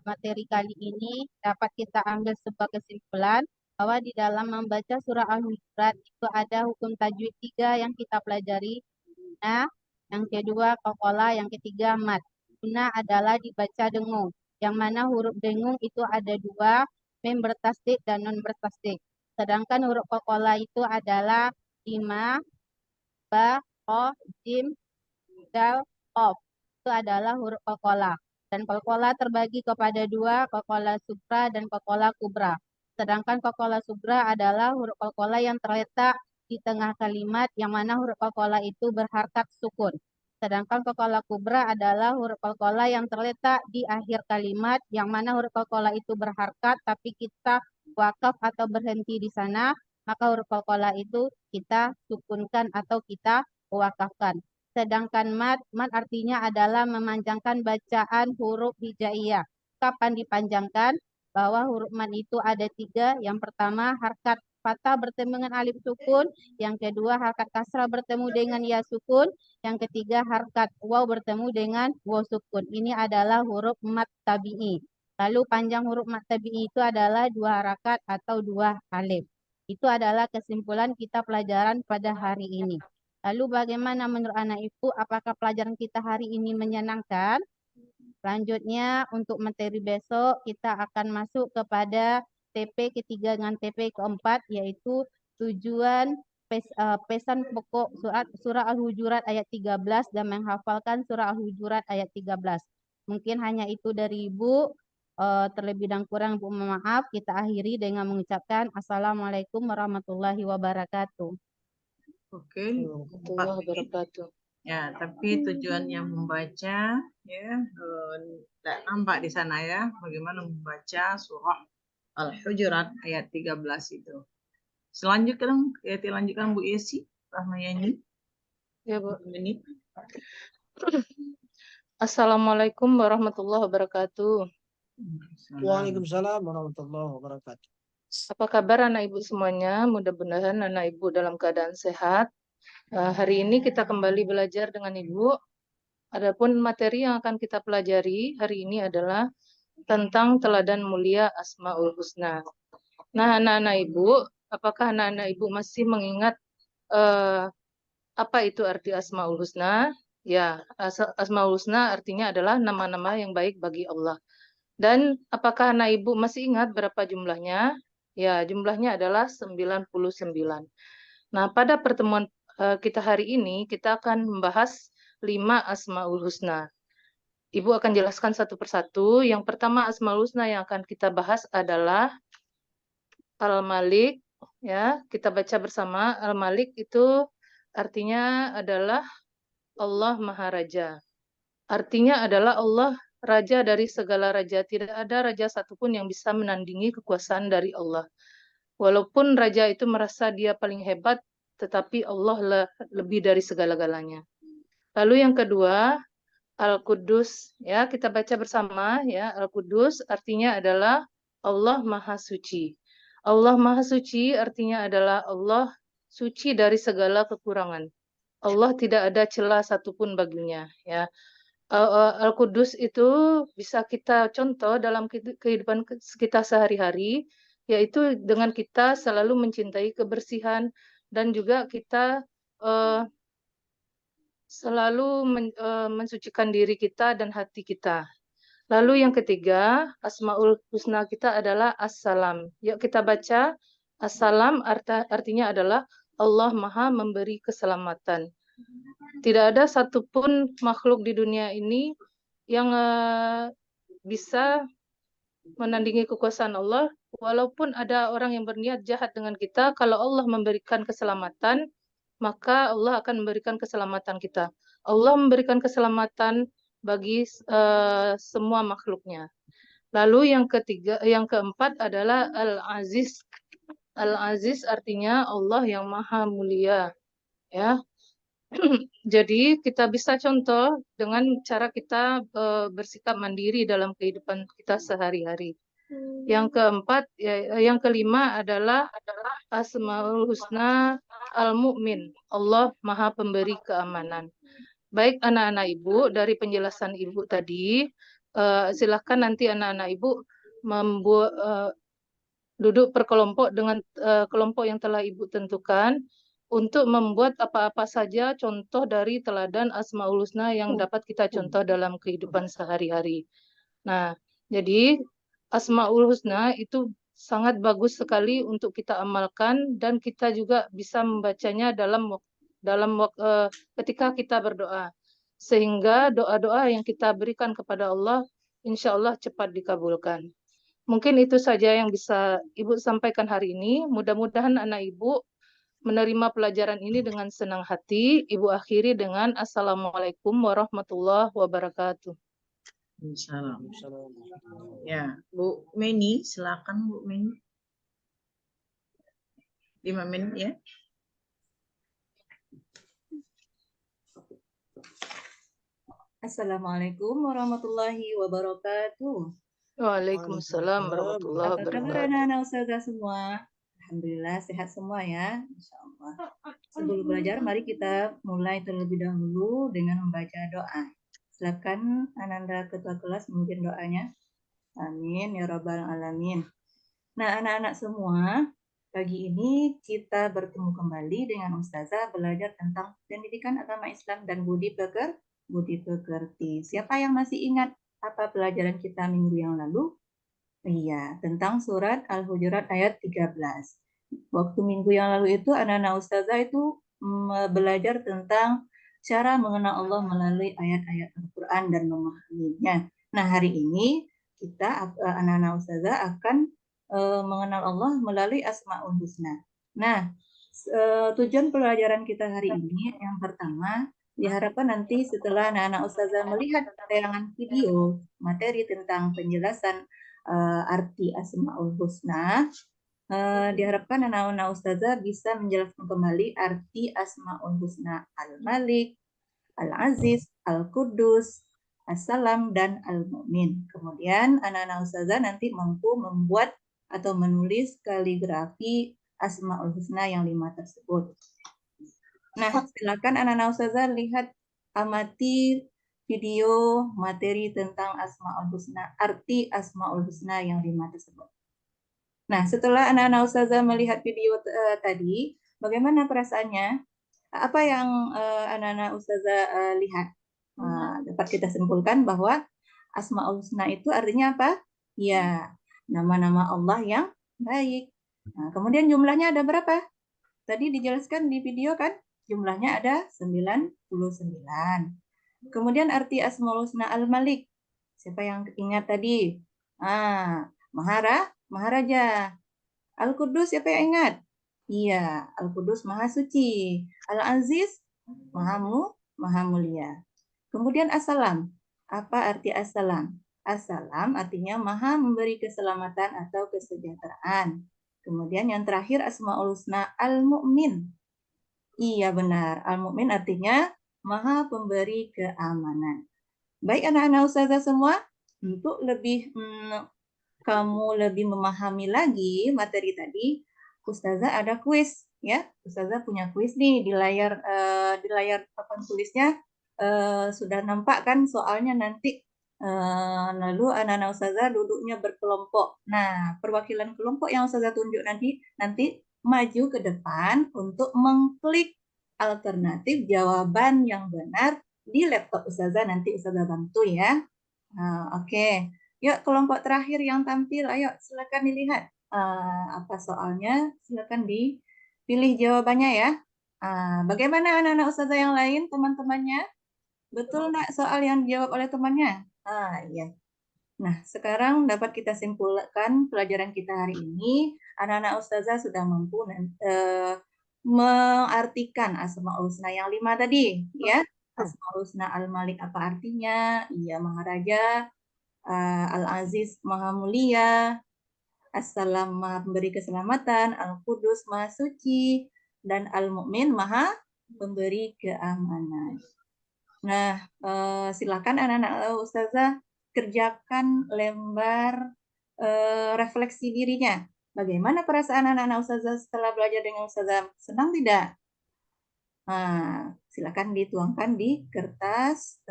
Speaker 3: materi kali ini dapat kita ambil sebuah kesimpulan bahwa di dalam membaca surah Al-Hujurat itu ada hukum tajwid 3 yang kita pelajari. Nah, yang kedua qalqalah, yang ketiga mat. Guna adalah dibaca dengung, yang mana huruf dengung itu ada 2, mim bertasdid dan non bertasdid. Sedangkan huruf qalqalah itu adalah 5, ba, qa, jim, dal, qaf. Itu adalah huruf qalqalah. Dan qalqalah terbagi kepada 2, qalqalah sughra dan qalqalah kubra. Sedangkan qalqalah sughra adalah huruf qalqalah yang terletak di tengah kalimat, yang mana huruf qalqalah itu berharkat sukun. Sedangkan qalqalah kubra adalah huruf qalqalah yang terletak di akhir kalimat, yang mana huruf qalqalah itu berharkat tapi kita wakaf atau berhenti di sana, maka huruf qalqalah itu kita sukunkan atau kita wakafkan. Sedangkan mat artinya adalah memanjangkan bacaan huruf hijaiyah. Kapan dipanjangkan? Bahwa huruf mat itu ada 3. Yang pertama harkat fathah bertemu dengan alif sukun. Yang kedua harkat kasrah bertemu dengan ya sukun. Yang ketiga harkat waw bertemu dengan waw sukun. Ini adalah huruf mat tabi'i. Lalu panjang huruf mat tabi'i itu adalah 2 harakat atau 2 alif. Itu adalah kesimpulan kita pelajaran pada hari ini. Lalu bagaimana menurut anak ibu? Apakah pelajaran kita hari ini menyenangkan? Selanjutnya untuk materi besok kita akan masuk kepada TP ketiga dengan TP keempat, yaitu tujuan pesan pokok surah Al-Hujurat ayat 13 dan menghafalkan surah Al-Hujurat ayat 13. Mungkin hanya itu dari ibu. Terlebih dan kurang ibu maaf. Kita akhiri dengan mengucapkan Assalamualaikum warahmatullahi wabarakatuh.
Speaker 1: Oke,
Speaker 4: Warahmatullahi wabarakatuh.
Speaker 1: ya, tapi tujuannya membaca ya tidak nampak di sana ya, bagaimana membaca surah Al-Hujurat ayat 13 itu. Lanjutkan Bu Yesi Rahmayani.
Speaker 4: Ya, Bu.
Speaker 1: Menit.
Speaker 4: Assalamualaikum warahmatullahi wabarakatuh.
Speaker 2: Waalaikumsalam warahmatullahi wabarakatuh.
Speaker 4: Apa kabar anak ibu semuanya? Mudah-mudahan anak ibu dalam keadaan sehat. Hari ini kita kembali belajar dengan ibu. Adapun materi yang akan kita pelajari hari ini adalah tentang teladan mulia Asmaul Husna. Nah, anak-anak ibu, apakah anak-anak ibu masih mengingat apa itu arti Asmaul Husna? Ya, Asmaul Husna artinya adalah nama-nama yang baik bagi Allah. Dan apakah anak ibu masih ingat berapa jumlahnya? Ya, jumlahnya adalah 99. Nah, pada pertemuan kita hari ini, kita akan membahas 5 Asmaul Husna. Ibu akan jelaskan satu persatu. Yang pertama Asmaul Husna yang akan kita bahas adalah Al-Malik. Ya, kita baca bersama. Al-Malik itu artinya adalah Allah Maharaja. Artinya adalah Allah Raja dari segala raja. Tidak ada raja satupun yang bisa menandingi kekuasaan dari Allah. Walaupun raja itu merasa dia paling hebat, tetapi Allah lebih dari segala-galanya. Lalu yang kedua, Al-Quddus. Ya, kita baca bersama ya. Al-Quddus artinya adalah Allah Maha Suci. Allah Maha Suci artinya adalah Allah suci dari segala kekurangan. Allah tidak ada celah satupun baginya ya. Al-Quddus itu bisa kita contoh dalam kehidupan kita sehari-hari, yaitu dengan kita selalu mencintai kebersihan dan juga kita selalu mensucikan diri kita dan hati kita. Lalu yang ketiga, Asmaul Husna kita adalah As-Salam. Yuk kita baca. As-Salam artinya adalah Allah Maha memberi keselamatan. Tidak ada satupun makhluk di dunia ini yang bisa menandingi kekuasaan Allah, walaupun ada orang yang berniat jahat dengan kita, kalau Allah memberikan keselamatan, maka Allah akan memberikan keselamatan kita. Allah memberikan keselamatan bagi semua makhluknya. Lalu yang keempat adalah Al-Aziz. Al-Aziz artinya Allah yang maha mulia, ya. Jadi kita bisa contoh dengan cara kita bersikap mandiri dalam kehidupan kita sehari-hari. Yang keempat, yang kelima adalah Asmaul Husna Al-Mu'min. Allah Maha Pemberi Keamanan. Baik anak-anak Ibu, dari penjelasan Ibu tadi, silakan nanti anak-anak Ibu membuat duduk per kelompok dengan kelompok yang telah Ibu tentukan untuk membuat apa-apa saja contoh dari teladan Asmaul Husna yang dapat kita contoh dalam kehidupan sehari-hari. Nah, jadi Asmaul Husna itu sangat bagus sekali untuk kita amalkan dan kita juga bisa membacanya ketika kita berdoa. Sehingga doa-doa yang kita berikan kepada Allah insya Allah cepat dikabulkan. Mungkin itu saja yang bisa Ibu sampaikan hari ini. Mudah-mudahan anak Ibu menerima pelajaran ini dengan senang hati. Ibu akhiri dengan Assalamualaikum warahmatullahi wabarakatuh.
Speaker 1: Salam. Ya, Bu Meni, silakan Bu Meni. 5 menit ya.
Speaker 5: Assalamualaikum warahmatullahi wabarakatuh.
Speaker 4: Waalaikumsalam warahmatullahi
Speaker 5: Apa kabar
Speaker 4: wabarakatuh.
Speaker 5: anak-anak ustazah semua? Alhamdulillah sehat semua ya, Insya Allah. Sebelum belajar, mari kita mulai terlebih dahulu dengan membaca doa. Silakan Ananda ketua kelas memimpin doanya. Amin ya rabbal alamin. Nah, anak-anak semua, pagi ini kita bertemu kembali dengan Ustazah belajar tentang pendidikan agama Islam dan budi pekerti. Siapa yang masih ingat apa pelajaran kita minggu yang lalu? Iya, tentang surat Al-Hujurat ayat 13. Waktu minggu yang lalu itu anak-anak Ustazah itu belajar tentang cara mengenal Allah melalui ayat-ayat Al-Quran dan memahaminya. Nah, hari ini kita anak-anak Ustazah akan mengenal Allah melalui Asmaul Husna. Nah, tujuan pelajaran kita hari ini yang pertama, diharapkan nanti setelah anak-anak Ustazah melihat tayangan video materi tentang penjelasan arti Asmaul Husna, diharapkan anak-anak Ustazah bisa menjelaskan kembali arti Asmaul Husna Al-Malik, Al-Aziz, Al-Qudus, As-Salam, dan Al-Mu'min. Kemudian anak-anak Ustazah nanti mampu membuat atau menulis kaligrafi Asmaul Husna yang 5 tersebut. Nah, silakan anak-anak Ustazah lihat, amati video materi tentang Asmaul Husna, arti Asmaul Husna yang 5 tersebut. Nah, setelah anak-anak Ustazah melihat video tadi, bagaimana perasaannya? Apa yang anak-anak Ustazah lihat? Dapat kita simpulkan bahwa Asmaul Husna itu artinya apa? Ya, nama-nama Allah yang baik. Nah, kemudian jumlahnya ada berapa? Tadi dijelaskan di video kan? Jumlahnya ada 99. Kemudian arti Asmaul Husna Al-Malik. Siapa yang ingat tadi? Maharaja. Al-Qudus siapa yang ingat? Iya, Al-Qudus Maha Suci. Al-Aziz Maha Mulia. Kemudian As-Salam. Apa arti As-Salam? As-Salam artinya Maha memberi keselamatan atau kesejahteraan. Kemudian yang terakhir Asmaul Husna Al-Mu'min. Iya benar, Al-Mu'min artinya Maha Pemberi Keamanan. Baik anak-anak Ustazah semua, untuk kamu lebih memahami lagi materi tadi, Ustazah ada kuis ya. Ustazah punya kuis nih di layar papan tulisnya sudah nampak kan soalnya nanti. Lalu anak-anak Ustazah duduknya berkelompok. Nah, perwakilan kelompok yang Ustazah tunjuk nanti maju ke depan untuk mengklik alternatif jawaban yang benar di laptop Ustazah. Nanti Ustazah bantu ya. Oke. Yuk, kelompok terakhir yang tampil, ayo silakan dilihat apa soalnya, silakan dipilih jawabannya ya. Bagaimana anak-anak Ustazah yang lain, teman-temannya? Betul nggak soal yang dijawab oleh temannya? Iya. Nah, sekarang dapat kita simpulkan pelajaran kita hari ini, anak-anak ustazah sudah mampu mengartikan Asmaul Husna yang 5 tadi, ya. Asmaul Husna Al-Malik apa artinya? Ia Maharaja, Al-Aziz Maha Mulia, As-Salam Maha Pemberi Keselamatan, Al-Qudus Maha Suci, dan Al-Mu'min Maha Pemberi Keamanan. Nah, silakan anak-anak ustazah kerjakan lembar refleksi dirinya. Bagaimana perasaan anak-anak ustazah setelah belajar dengan ustazah? Senang tidak? Nah, silakan dituangkan di kertas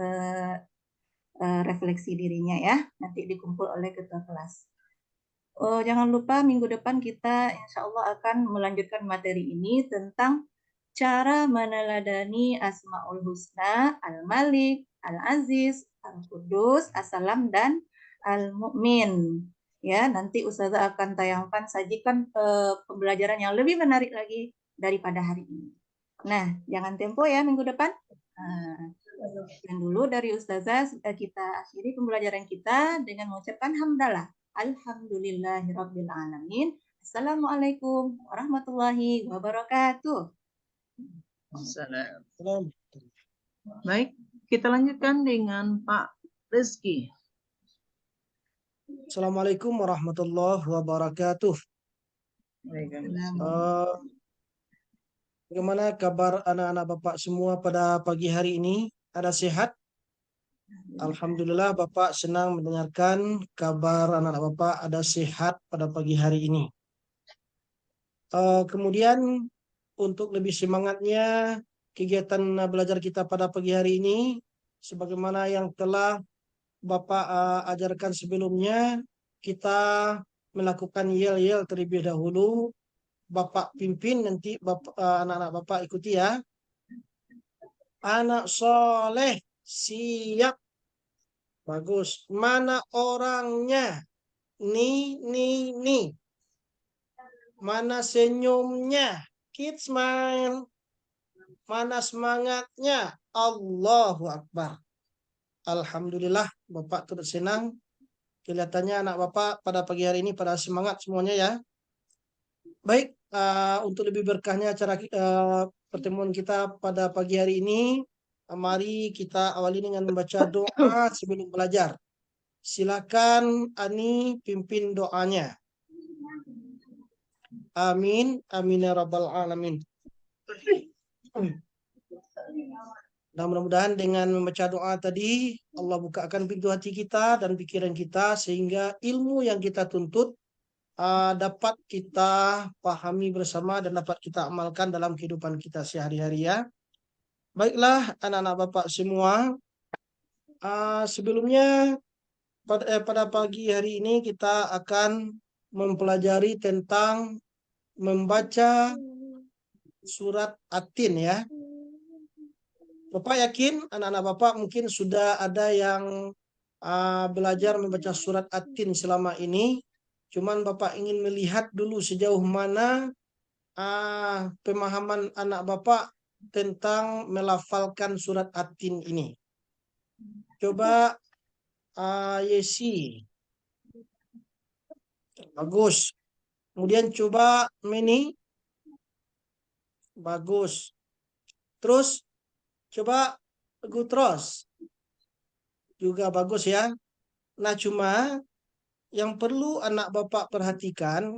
Speaker 5: refleksi dirinya ya. Nanti dikumpul oleh ketua kelas. Jangan lupa minggu depan kita insya Allah akan melanjutkan materi ini tentang cara meneladani Asmaul Husna, Al-Malik, Al-Aziz, Al-Qudus, As-Salam, dan Al-Mu'min. Ya, nanti Ustazah akan tayangkan, sajikan pembelajaran yang lebih menarik lagi daripada hari ini. Nah, jangan tempo ya minggu depan. Sekian dulu dari Ustazah, kita akhiri pembelajaran kita dengan mengucapkan hamdalah. Alhamdulillahirabbil alamin. Assalamualaikum warahmatullahi wabarakatuh.
Speaker 1: Salam. Baik, kita lanjutkan dengan Pak Rizky.
Speaker 2: Assalamualaikum warahmatullahi wabarakatuh. Bagaimana kabar anak-anak Bapak semua pada pagi hari ini? Ada sehat? Alhamdulillah Bapak senang mendengarkan kabar anak-anak Bapak ada sehat pada pagi hari ini. Kemudian untuk lebih semangatnya kegiatan belajar kita pada pagi hari ini, sebagaimana yang telah Bapak ajarkan sebelumnya, kita melakukan yel-yel terlebih dahulu. Bapak pimpin, nanti anak-anak Bapak ikuti ya. Anak soleh, siap. Bagus. Mana orangnya? Ni. Mana senyumnya? Keep smile. Mana semangatnya? Allahu Akbar. Alhamdulillah, Bapak turut senang. Kelihatannya anak Bapak pada pagi hari ini pada semangat semuanya ya. Baik, untuk lebih berkahnya acara pertemuan kita pada pagi hari ini, mari kita awali dengan membaca doa sebelum belajar. Silakan Ani pimpin doanya. Amin, amin ya rabbal alamin. Dan mudah-mudahan dengan membaca doa tadi, Allah bukakan pintu hati kita dan pikiran kita sehingga ilmu yang kita tuntut dapat kita pahami bersama dan dapat kita amalkan dalam kehidupan kita sehari-hari ya. Baiklah anak-anak Bapak semua, sebelumnya pada pagi hari ini kita akan mempelajari tentang membaca surat At-Tin ya. Bapak yakin anak-anak Bapak mungkin sudah ada yang belajar membaca surat At-Tin selama ini. Cuman Bapak ingin melihat dulu sejauh mana pemahaman anak Bapak tentang melafalkan surat At-Tin ini. Coba Yesi. Bagus. Kemudian coba Meni. Bagus. Terus coba Gutros. Juga bagus ya. Nah cuma yang perlu anak Bapak perhatikan,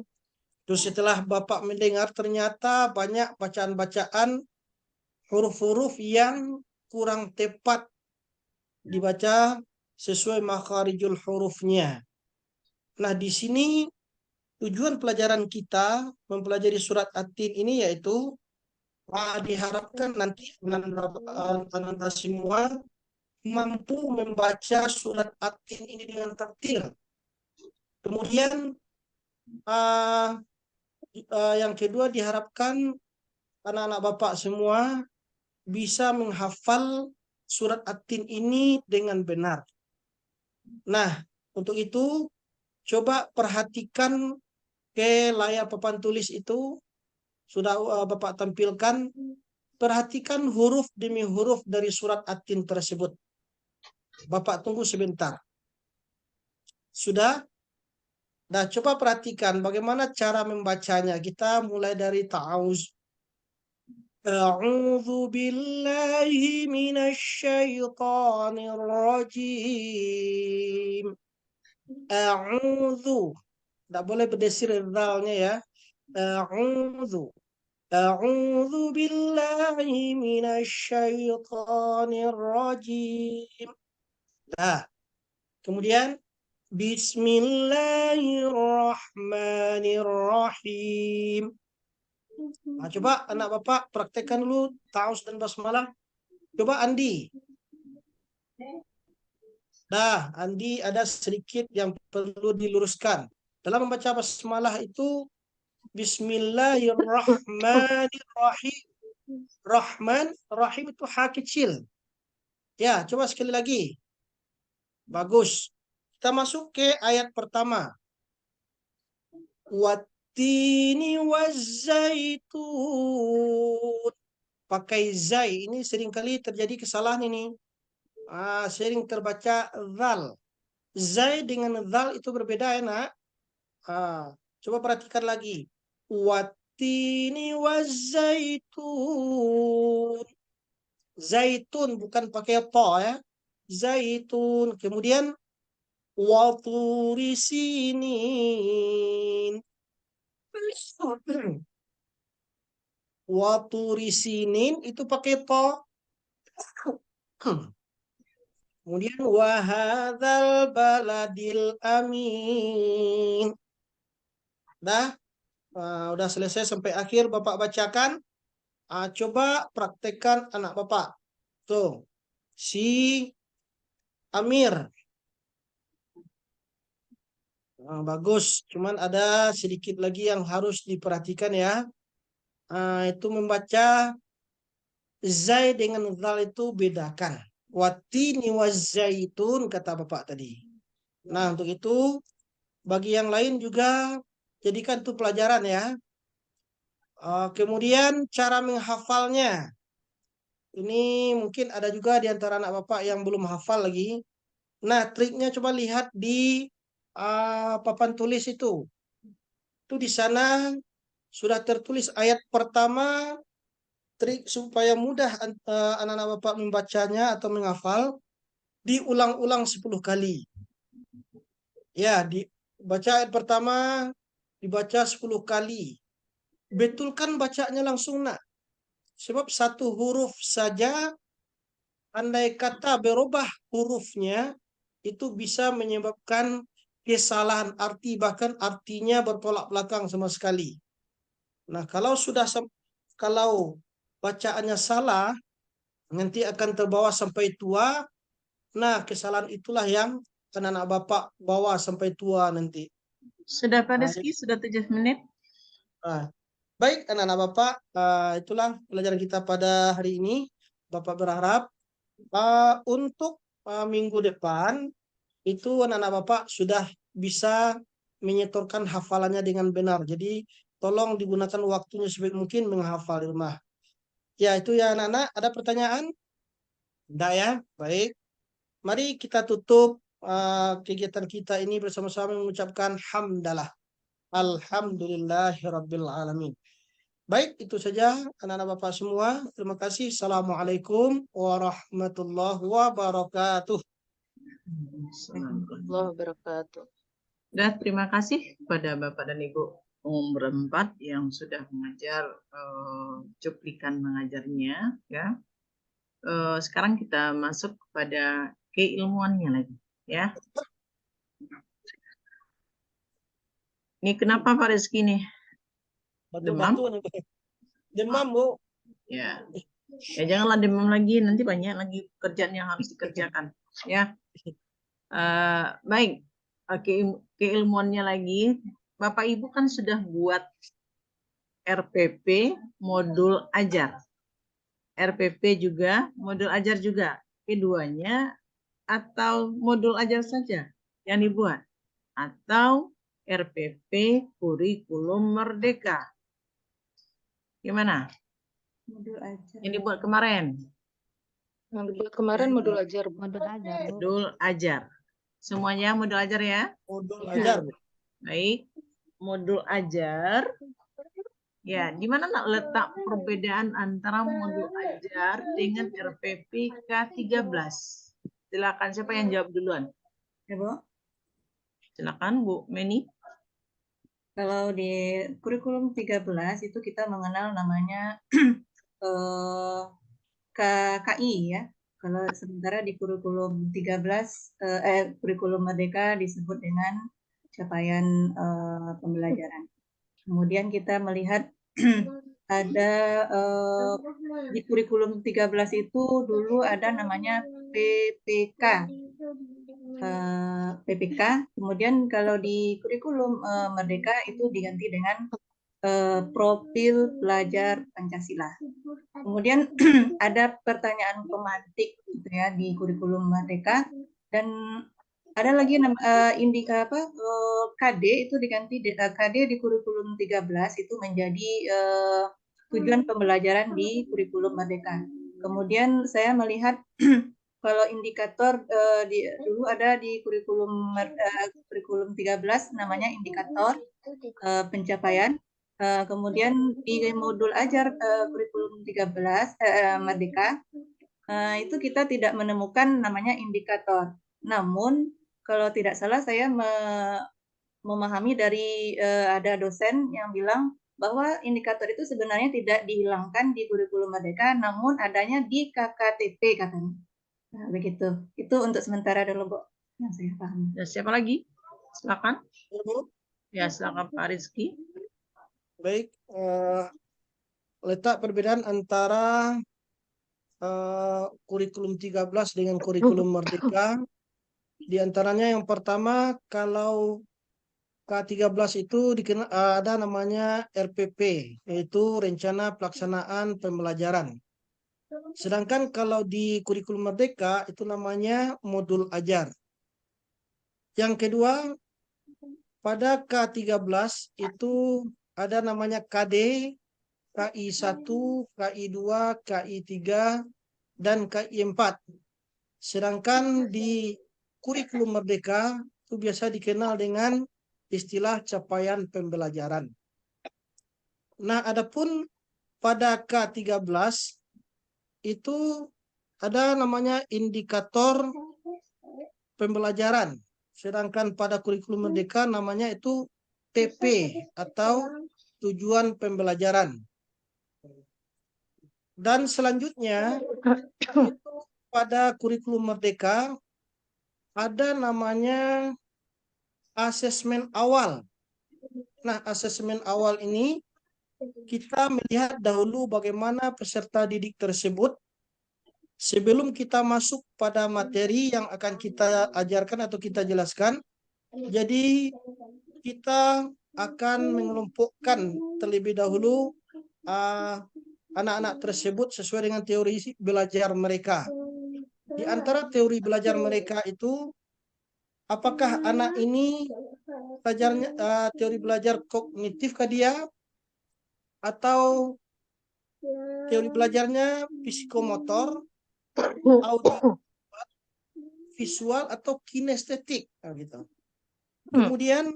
Speaker 2: terus setelah Bapak mendengar ternyata banyak bacaan-bacaan huruf-huruf yang kurang tepat dibaca sesuai makharijul hurufnya. Nah di sini tujuan pelajaran kita mempelajari surat At-Tin ini yaitu diharapkan nanti anak-anak semua mampu membaca surat At-Tin ini dengan tertil. Kemudian yang kedua diharapkan anak-anak Bapak semua bisa menghafal surat At-Tin ini dengan benar. Nah, untuk itu coba perhatikan ke layar papan tulis itu sudah Bapak tampilkan. Perhatikan huruf demi huruf dari surat At-Tin tersebut. Bapak tunggu sebentar. Sudah? Nah, coba perhatikan bagaimana cara membacanya. Kita mulai dari ta'awuz. A'udzu billahi minasyaitonir rajim. A'udzu. Tidak boleh berdesir zalnya ya. A'udzu. A'udzu billahi minasyaitonir rajim. Nah, kemudian Bismillahirrahmanirrahim. Nah, coba anak bapak praktekkan dulu ta'awuz dan basmalah. Coba Andi. Nah, Andi ada sedikit yang perlu diluruskan. Dalam membaca basmalah itu Bismillahirrahmanirrahim. Rahman, Rahim itu ha kecil. Ya, coba sekali lagi. Bagus. Kita masuk ke ayat pertama. Wattini wazzaitun. Pakai zai. Ini seringkali terjadi kesalahan ini. Sering terbaca zal. Zai dengan zal itu berbeda ya nak. Coba perhatikan lagi. Wattini wazzaitun. Zaitun bukan pakai to ya. Zaitun. Kemudian waturi sinin. Waturi sinin itu pakai to. Kemudian wahadzal baladil amin. Dah, udah selesai sampai akhir Bapak bacakan. Coba praktekkan anak Bapak. Tuh, si Amir. Bagus, cuman ada sedikit lagi yang harus diperhatikan ya. Itu membaca zai dengan zal itu bedakan. Watini wazzaitun kata Bapak tadi. Nah, untuk itu bagi yang lain juga jadikan itu pelajaran ya. Kemudian cara menghafalnya. Ini mungkin ada juga di antara anak Bapak yang belum hafal lagi. Nah, triknya coba lihat di papan tulis itu. Itu di sana sudah tertulis ayat pertama. Trik supaya mudah anak-anak Bapak membacanya atau menghafal, diulang-ulang 10 kali. Ya, dibaca ayat pertama, dibaca 10 kali. Betulkan bacanya langsung nak. Sebab satu huruf saja, andai kata berubah hurufnya, itu bisa menyebabkan kesalahan arti, bahkan artinya bertolak belakang sama sekali. Nah, kalau bacaannya salah, nanti akan terbawa sampai tua. Nah, kesalahan itulah yang anak-anak Bapak bawa sampai tua nanti.
Speaker 1: Sudah Pak Rizky, sudah 7 menit.
Speaker 2: Baik, anak-anak Bapak, itulah pelajaran kita pada hari ini. Bapak berharap untuk minggu depan, itu anak-anak Bapak sudah bisa menyetorkan hafalannya dengan benar. Jadi, tolong digunakan waktunya sebaik mungkin menghafal di rumah. Ya, itu ya anak-anak. Ada pertanyaan? Tidak ya? Baik. Mari kita tutup kegiatan kita ini bersama-sama mengucapkan hamdalah. Alhamdulillahirabbil alamin. Baik, itu saja anak-anak Bapak semua. Terima kasih. Assalamualaikum warahmatullahi wabarakatuh.
Speaker 4: Warahmatullahi wabarakatuh.
Speaker 1: Dan terima kasih kepada Bapak dan Ibu berempat yang sudah mengajar cuplikan mengajarnya ya. Sekarang kita masuk kepada keilmuannya lagi ya. Ini kenapa Pak Rizky nih? Demam?
Speaker 2: Demam, Bu.
Speaker 1: Ya. Ya janganlah demam lagi, nanti banyak lagi pekerjaan yang harus dikerjakan ya. Baik. Keilmuannya lagi, Bapak Ibu kan sudah buat RPP modul ajar. RPP juga, modul ajar juga. Keduanya atau modul ajar saja yang dibuat? Atau RPP kurikulum merdeka? Gimana?
Speaker 5: Modul ajar.
Speaker 1: Yang dibuat kemarin?
Speaker 4: Yang dibuat kemarin modul ajar.
Speaker 3: Modul ajar, Bu.
Speaker 1: Modul ajar. Semuanya modul ajar ya.
Speaker 2: Modul ajar, Bu.
Speaker 1: Baik, modul ajar. Ya, di mana nak letak perbedaan antara modul ajar dengan RPP K13? Silakan, siapa yang jawab duluan?
Speaker 5: Ya, Bu.
Speaker 1: Silakan Bu Meni.
Speaker 5: Kalau di kurikulum 13 itu kita mengenal namanya KI ya. Kalau sementara di kurikulum 13 kurikulum Merdeka disebut dengan capaian pembelajaran. Kemudian kita melihat ada di kurikulum 13 itu dulu ada namanya PPK. Kemudian kalau di kurikulum Merdeka itu diganti dengan profil pelajar Pancasila. Kemudian ada pertanyaan pemantik gitu ya di kurikulum Merdeka, dan ada lagi KD itu diganti KD di kurikulum 13 itu menjadi tujuan pembelajaran di kurikulum Merdeka. Kemudian saya melihat kalau indikator dulu ada di kurikulum 13 namanya indikator pencapaian. Kemudian di modul ajar kurikulum 13 Merdeka itu kita tidak menemukan namanya indikator. Namun kalau tidak salah saya memahami dari ada dosen yang bilang bahwa indikator itu sebenarnya tidak dihilangkan di kurikulum Merdeka, namun adanya di KKTP katanya. Nah, begitu. Itu untuk sementara dulu, Bu, yang saya pahami.
Speaker 1: Ya, siapa lagi? Silakan.
Speaker 2: Ya, Bu.
Speaker 1: Ya, silakan Pak Rizky.
Speaker 2: Baik, letak perbedaan antara kurikulum 13 dengan kurikulum Merdeka. Di antaranya yang pertama, kalau K13 itu dikenal ada namanya RPP, yaitu Rencana Pelaksanaan Pembelajaran. Sedangkan kalau di kurikulum Merdeka itu namanya modul ajar. Yang kedua, pada K13 itu ada namanya KD, KI1, KI2, KI3, dan KI4. Sedangkan di kurikulum Merdeka itu biasa dikenal dengan istilah capaian pembelajaran. Nah, adapun pada K13 itu ada namanya indikator pembelajaran. Sedangkan pada kurikulum Merdeka namanya itu TP atau tujuan pembelajaran. Dan selanjutnya itu pada kurikulum Merdeka ada namanya asesmen awal. Nah, asesmen awal ini kita melihat dahulu bagaimana peserta didik tersebut sebelum kita masuk pada materi yang akan kita ajarkan atau kita jelaskan. Jadi kita akan mengelompokkan terlebih dahulu anak-anak tersebut sesuai dengan teori belajar mereka. Di antara teori belajar mereka itu, apakah anak ini belajarnya teori belajar kognitif kah dia, atau teori belajarnya psikomotor, audio, visual, atau kinestetik, gitu. Kemudian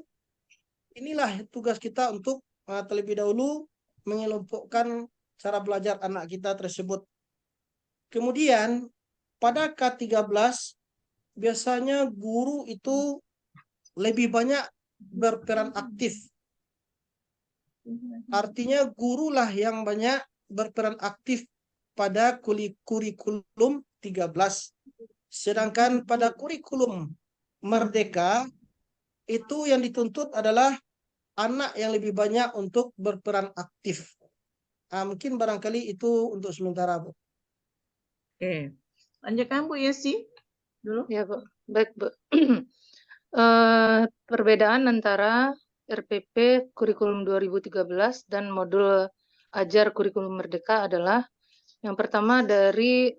Speaker 2: inilah tugas kita untuk terlebih dahulu mengelompokkan cara belajar anak kita tersebut. Kemudian pada K13 biasanya guru itu lebih banyak berperan aktif. Artinya gurulah yang banyak berperan aktif pada kurikulum 13. Sedangkan pada kurikulum Merdeka itu yang dituntut adalah anak yang lebih banyak untuk berperan aktif. Mungkin barangkali itu untuk sementara, Bu.
Speaker 1: Oke, lanjutkan Bu Yesi dulu.
Speaker 4: Ya, Bu. Baik, Bu. Perbedaan antara RPP kurikulum 2013 dan modul ajar kurikulum Merdeka adalah yang pertama dari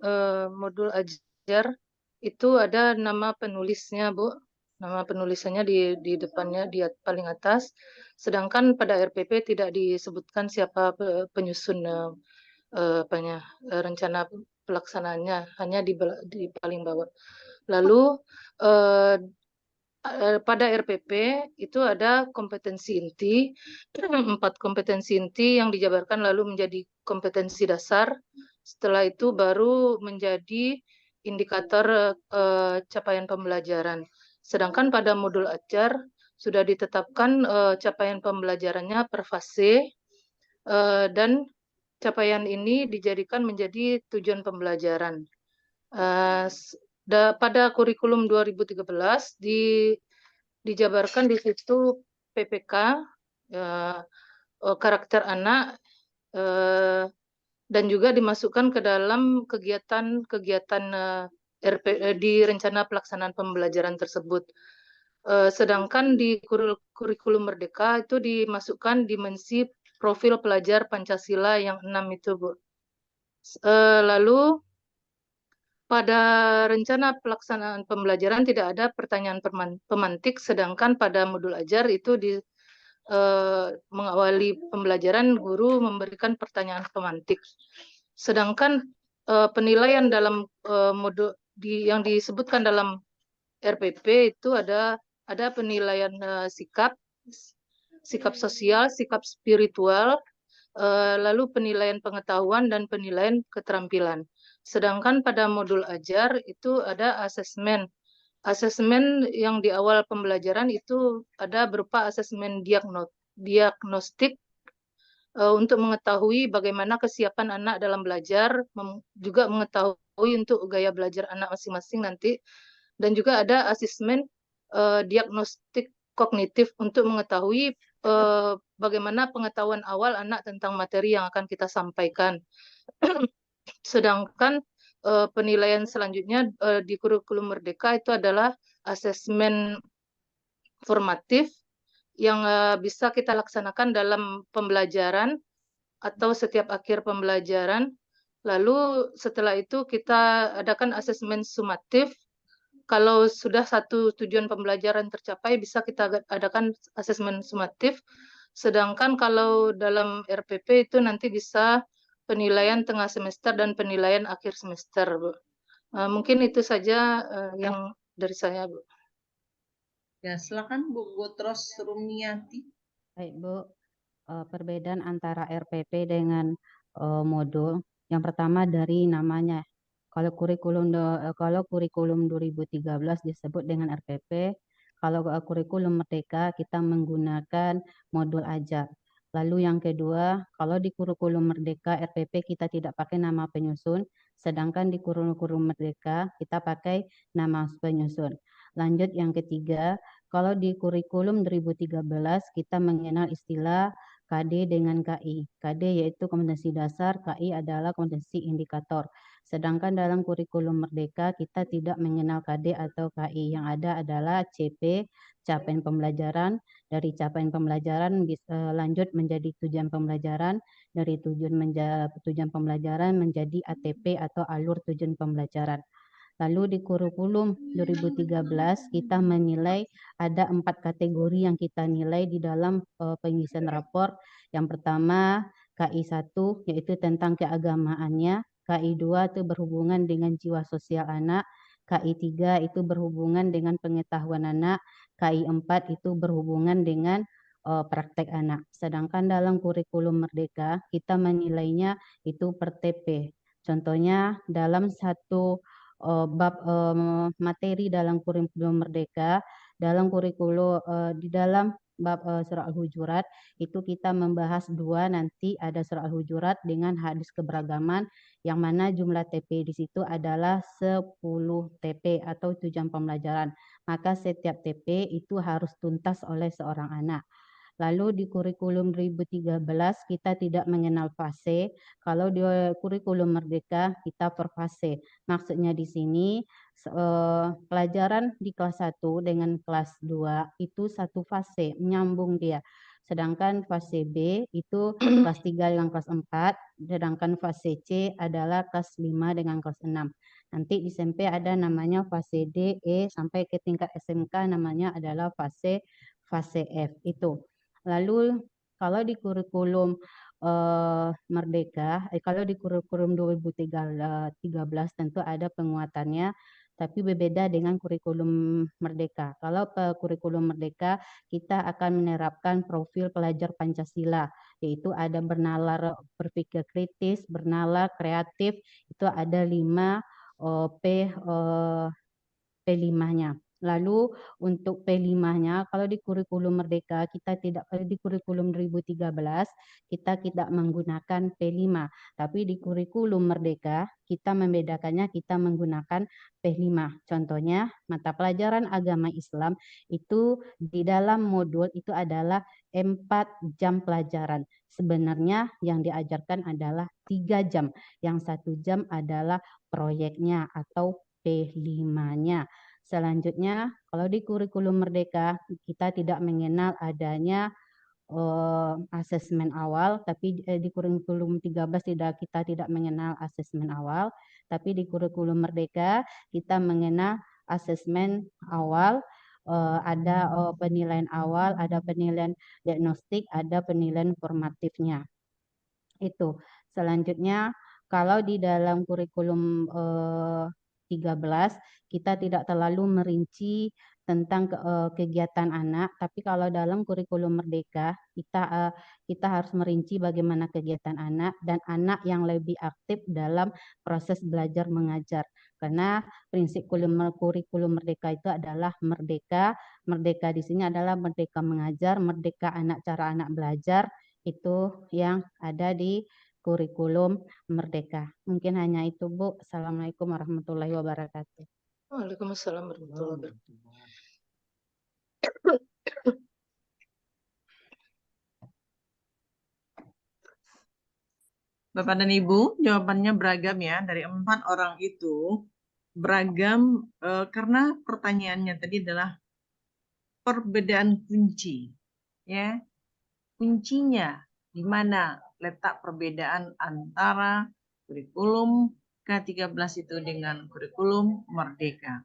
Speaker 4: modul ajar itu ada nama penulisnya, Bu. Nama penulisannya di depannya di paling atas. Sedangkan pada RPP tidak disebutkan siapa penyusun rencana pelaksanaannya, hanya di paling bawah. Lalu pada RPP itu ada kompetensi inti, 4 kompetensi inti yang dijabarkan lalu menjadi kompetensi dasar. Setelah itu baru menjadi indikator capaian pembelajaran. Sedangkan pada modul ajar sudah ditetapkan capaian pembelajarannya per fase dan capaian ini dijadikan menjadi tujuan pembelajaran. Pada kurikulum 2013 dijabarkan di situ PPK, karakter anak, dan juga dimasukkan ke dalam kegiatan-kegiatan di rencana pelaksanaan pembelajaran tersebut. Sedangkan di kurikulum Merdeka itu dimasukkan dimensi profil pelajar Pancasila yang 6 itu, Bu. Lalu pada rencana pelaksanaan pembelajaran tidak ada pertanyaan pemantik, sedangkan pada modul ajar itu mengawali pembelajaran guru memberikan pertanyaan pemantik. Sedangkan penilaian dalam modul yang disebutkan dalam RPP itu ada penilaian sikap sosial, sikap spiritual, lalu penilaian pengetahuan dan penilaian keterampilan. Sedangkan pada modul ajar itu ada asesmen. Asesmen yang di awal pembelajaran itu ada berupa asesmen diagnostik untuk mengetahui bagaimana kesiapan anak dalam belajar, juga mengetahui untuk gaya belajar anak masing-masing nanti, dan juga ada asesmen diagnostik kognitif untuk mengetahui bagaimana pengetahuan awal anak tentang materi yang akan kita sampaikan. Sedangkan penilaian selanjutnya di kurikulum Merdeka itu adalah asesmen formatif yang bisa kita laksanakan dalam pembelajaran atau setiap akhir pembelajaran. Lalu setelah itu kita adakan asesmen sumatif. Kalau sudah satu tujuan pembelajaran tercapai, bisa kita adakan asesmen sumatif. Sedangkan kalau dalam RPP itu nanti bisa penilaian tengah semester dan penilaian akhir semester, Bu. Mungkin itu saja yang dari saya, Bu.
Speaker 1: Ya, silakan Bu Gotros Rumiati.
Speaker 3: Baik, Bu. Perbedaan antara RPP dengan modul. Yang pertama dari namanya. Kalau kurikulum 2013 disebut dengan RPP, kalau kurikulum Merdeka kita menggunakan modul ajar. Lalu yang kedua, kalau di kurikulum Merdeka RPP kita tidak pakai nama penyusun, sedangkan di kurikulum Merdeka kita pakai nama penyusun. Lanjut yang ketiga, kalau di kurikulum 2013 kita mengenal istilah KD dengan KI. KD yaitu kompetensi dasar, KI adalah kompetensi indikator. Sedangkan dalam kurikulum Merdeka kita tidak mengenal KD atau KI. Yang ada adalah CP, capaian pembelajaran. Dari capaian pembelajaran bisa lanjut menjadi tujuan pembelajaran. Dari tujuan pembelajaran menjadi ATP atau alur tujuan pembelajaran. Lalu di kurikulum 2013 kita menilai ada 4 kategori yang kita nilai di dalam pengisian rapor. Yang pertama KI 1 yaitu tentang keagamaannya, KI 2 itu berhubungan dengan jiwa sosial anak, KI 3 itu berhubungan dengan pengetahuan anak, KI 4 itu berhubungan dengan praktek anak. Sedangkan dalam kurikulum Merdeka kita menilainya itu per TP. Contohnya dalam satu bab materi dalam kurikulum Merdeka, dalam kurikulum di dalam bab surah Al-Hujurat itu kita membahas 2, nanti ada surah Al-Hujurat dengan hadis keberagaman yang mana jumlah TP di situ adalah 10 TP atau tujuan pembelajaran. Maka setiap TP itu harus tuntas oleh seorang anak. Lalu di kurikulum 2013 kita tidak mengenal fase. Kalau di kurikulum Merdeka kita per fase. Maksudnya di sini pelajaran di kelas 1 dengan kelas 2 itu satu fase, menyambung dia. Sedangkan fase B itu kelas 3 dengan kelas 4, sedangkan fase C adalah kelas 5 dengan kelas 6. Nanti di SMP ada namanya fase D, E, sampai ke tingkat SMK namanya adalah fase F itu. Lalu kalau di kurikulum Merdeka, kalau di kurikulum 2013 tentu ada penguatannya. tapi berbeda dengan kurikulum Merdeka. Kalau kurikulum Merdeka, kita akan menerapkan profil pelajar Pancasila, yaitu ada bernalar berpikir kritis, bernalar kreatif, itu ada 5 P5-nya. Lalu untuk P5-nya, kalau di kurikulum Merdeka, di kurikulum 2013, kita tidak menggunakan P5. Tapi di kurikulum Merdeka, kita membedakannya, kita menggunakan P5. Contohnya, mata pelajaran agama Islam itu di dalam modul itu adalah 4 jam pelajaran. Sebenarnya yang diajarkan adalah 3 jam. Yang 1 jam adalah proyeknya atau P5-nya. Selanjutnya, kalau di kurikulum Merdeka, kita tidak mengenal adanya asesmen awal, tapi di kurikulum 13 kita tidak mengenal asesmen awal, tapi di kurikulum Merdeka kita mengenal asesmen awal, ada penilaian awal, ada penilaian diagnostik, ada penilaian formatifnya. Itu. Selanjutnya, kalau di dalam kurikulum 13, kita tidak terlalu merinci tentang kegiatan anak, tapi kalau dalam kurikulum Merdeka, kita harus merinci bagaimana kegiatan anak dan anak yang lebih aktif dalam proses belajar mengajar. Karena prinsip kurikulum Merdeka itu adalah merdeka. Merdeka di sini adalah merdeka mengajar, merdeka anak cara anak belajar, itu yang ada di kurikulum Merdeka. Mungkin hanya itu, Bu. Assalamualaikum warahmatullahi wabarakatuh.
Speaker 4: Waalaikumsalam warahmatullahi wabarakatuh.
Speaker 1: Bapak dan Ibu, jawabannya beragam ya. Dari 4 orang itu beragam karena pertanyaannya tadi adalah perbedaan kunci. Ya, kuncinya di mana letak perbedaan antara kurikulum K13 itu dengan kurikulum Merdeka.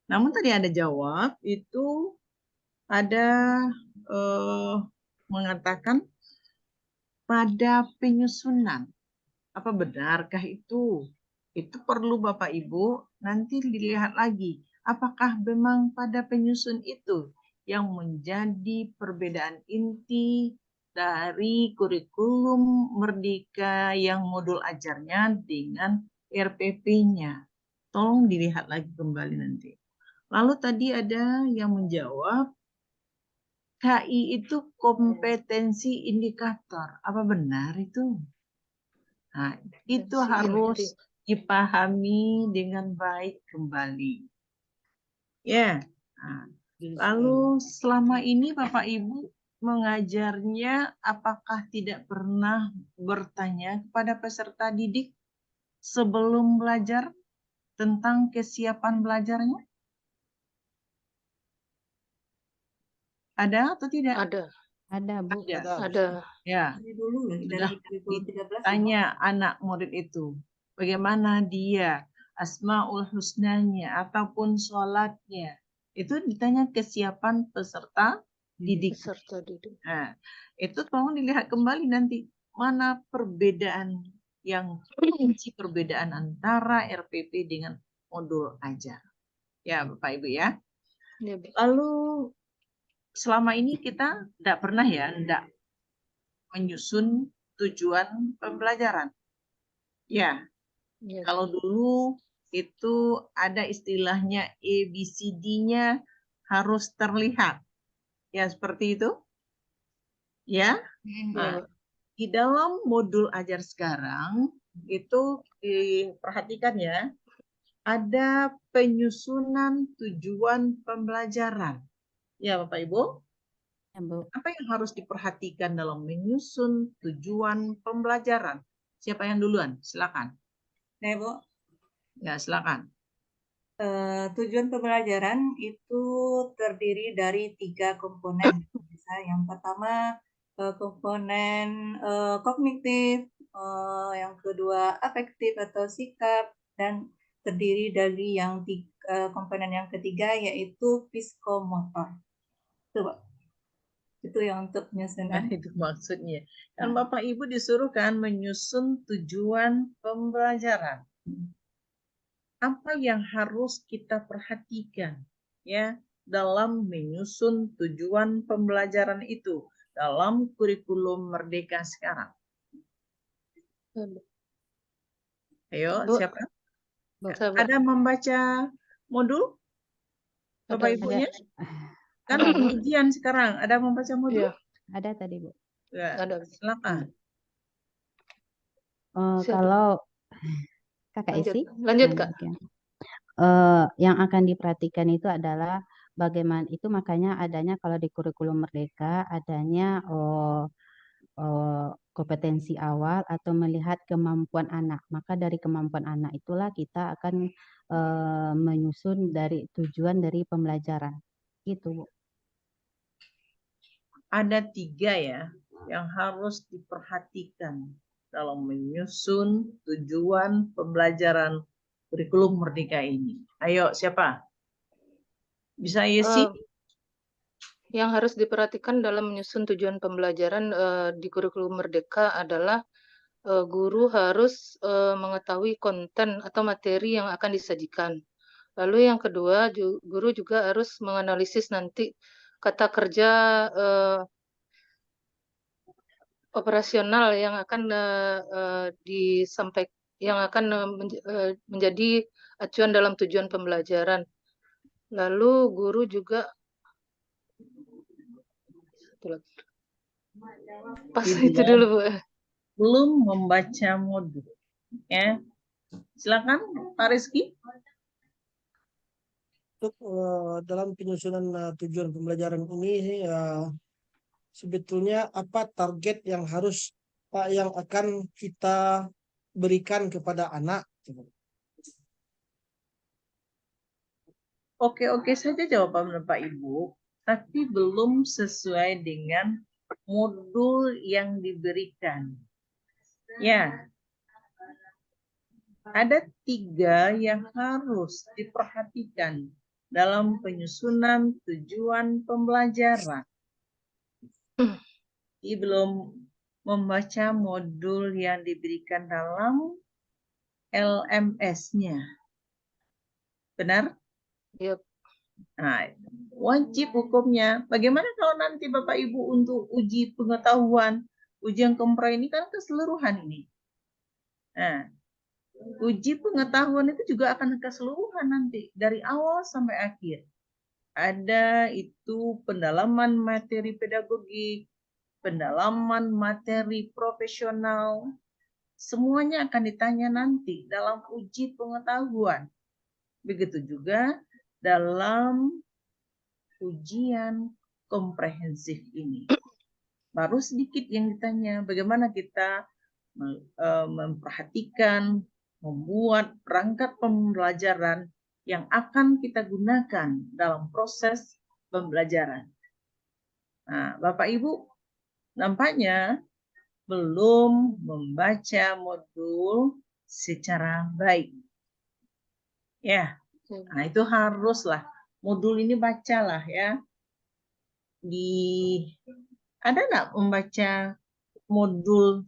Speaker 1: Namun tadi ada jawab itu ada mengatakan pada penyusunan. Apa benarkah itu? Itu perlu Bapak Ibu nanti dilihat lagi. Apakah memang pada penyusun itu yang menjadi perbedaan inti dari kurikulum Merdeka yang modul ajarnya dengan RPP-nya? Tolong dilihat lagi kembali nanti. Lalu tadi ada yang menjawab KI itu kompetensi indikator. Apa benar itu? Nah, itu harus dipahami dengan baik kembali. Ya. Nah, lalu selama ini Bapak Ibu mengajarnya apakah tidak pernah bertanya kepada peserta didik sebelum belajar tentang kesiapan belajarnya? Ada atau tidak?
Speaker 4: Ada.
Speaker 3: Ada, Bu.
Speaker 4: Ada.
Speaker 1: Ya.
Speaker 5: Dulu
Speaker 1: Sudah
Speaker 5: dari kurikulum 13
Speaker 1: ditanya anak murid itu bagaimana dia asmaul husnanya ataupun sholatnya, itu ditanya kesiapan peserta didik. Nah, itu tolong dilihat kembali nanti mana perbedaan yang kunci perbedaan antara RPP dengan modul ajar. Ya Bapak Ibu ya. Lalu selama ini kita tidak pernah menyusun tujuan pembelajaran. Ya, kalau dulu itu ada istilahnya ABCD-nya harus terlihat. Ya, seperti itu. Ya. Nah, di dalam modul ajar sekarang itu diperhatikan ya, ada penyusunan tujuan pembelajaran. Ya, Bapak Ibu.
Speaker 3: Ya, Bu.
Speaker 1: Apa yang harus diperhatikan dalam menyusun tujuan pembelajaran? Siapa yang duluan? Silakan.
Speaker 5: Nah, Bu.
Speaker 1: Ya, silakan.
Speaker 5: Tujuan pembelajaran itu terdiri dari 3 komponen. Yang pertama komponen kognitif, yang kedua afektif atau sikap, dan terdiri dari komponen yang ketiga yaitu psikomotor. Itu, Pak. Itu yang untuk penyusunan.
Speaker 1: Nah, itu maksudnya. Kan Bapak Ibu disuruh kan menyusun tujuan pembelajaran. apa yang harus kita perhatikan ya dalam menyusun tujuan pembelajaran itu dalam kurikulum Merdeka sekarang? Ayo,
Speaker 4: Bu,
Speaker 1: siapa?
Speaker 4: saya, Bu.
Speaker 1: Ada membaca modul Bapak
Speaker 4: Ada, Bu.
Speaker 1: Ibunya? Kan
Speaker 3: Ada, Bu.
Speaker 1: ujian sekarang, ada membaca modul?
Speaker 4: Iya,
Speaker 3: Ada tadi, Bu.
Speaker 1: Ya,
Speaker 4: ada.
Speaker 1: silakan.
Speaker 4: Siapa?
Speaker 3: Kalau Kakak
Speaker 4: Lanjut,
Speaker 3: Esi,
Speaker 4: lanjut Kak.
Speaker 3: oke. Yang akan diperhatikan itu adalah bagaimana itu, makanya adanya kalau di kurikulum Merdeka adanya kompetensi awal atau melihat kemampuan anak. Maka dari kemampuan anak itulah kita akan menyusun dari tujuan dari pembelajaran. Gitu, Bu.
Speaker 1: Ada 3 ya yang harus diperhatikan dalam menyusun tujuan pembelajaran kurikulum Merdeka ini. Ayo, siapa? Bisa Yesi?
Speaker 4: Yang harus diperhatikan dalam menyusun tujuan pembelajaran di kurikulum Merdeka adalah guru harus mengetahui konten atau materi yang akan disajikan. Lalu yang kedua, guru juga harus menganalisis nanti kata kerja operasional yang akan disampaikan, yang akan menjadi acuan dalam tujuan pembelajaran. Lalu guru juga pas itu dulu, Bu.
Speaker 1: Belum membaca modul. Ya. Silakan Pak Rizky.
Speaker 2: Untuk dalam penyusunan tujuan pembelajaran ini sebetulnya apa target yang harus yang akan kita berikan kepada anak?
Speaker 1: Oke saja jawaban Bapak Ibu, tapi belum sesuai dengan modul yang diberikan. Ya, ada 3 yang harus diperhatikan dalam penyusunan tujuan pembelajaran. Jadi belum membaca modul yang diberikan dalam LMS-nya. Benar?
Speaker 4: Yep.
Speaker 1: Nah, wajib hukumnya. Bagaimana kalau nanti Bapak Ibu untuk uji pengetahuan, ujian kompra ini kan keseluruhan ini. Nah, uji pengetahuan itu juga akan keseluruhan nanti dari awal sampai akhir. Ada itu pendalaman materi pedagogik, pendalaman materi profesional, semuanya akan ditanya nanti dalam uji pengetahuan. Begitu juga dalam ujian komprehensif ini. Baru sedikit yang ditanya, bagaimana kita memperhatikan, membuat perangkat pembelajaran yang akan kita gunakan dalam proses pembelajaran. Nah, Bapak Ibu, nampaknya belum membaca modul secara baik. Ya, nah itu haruslah modul ini bacalah ya. Ada nggak membaca modul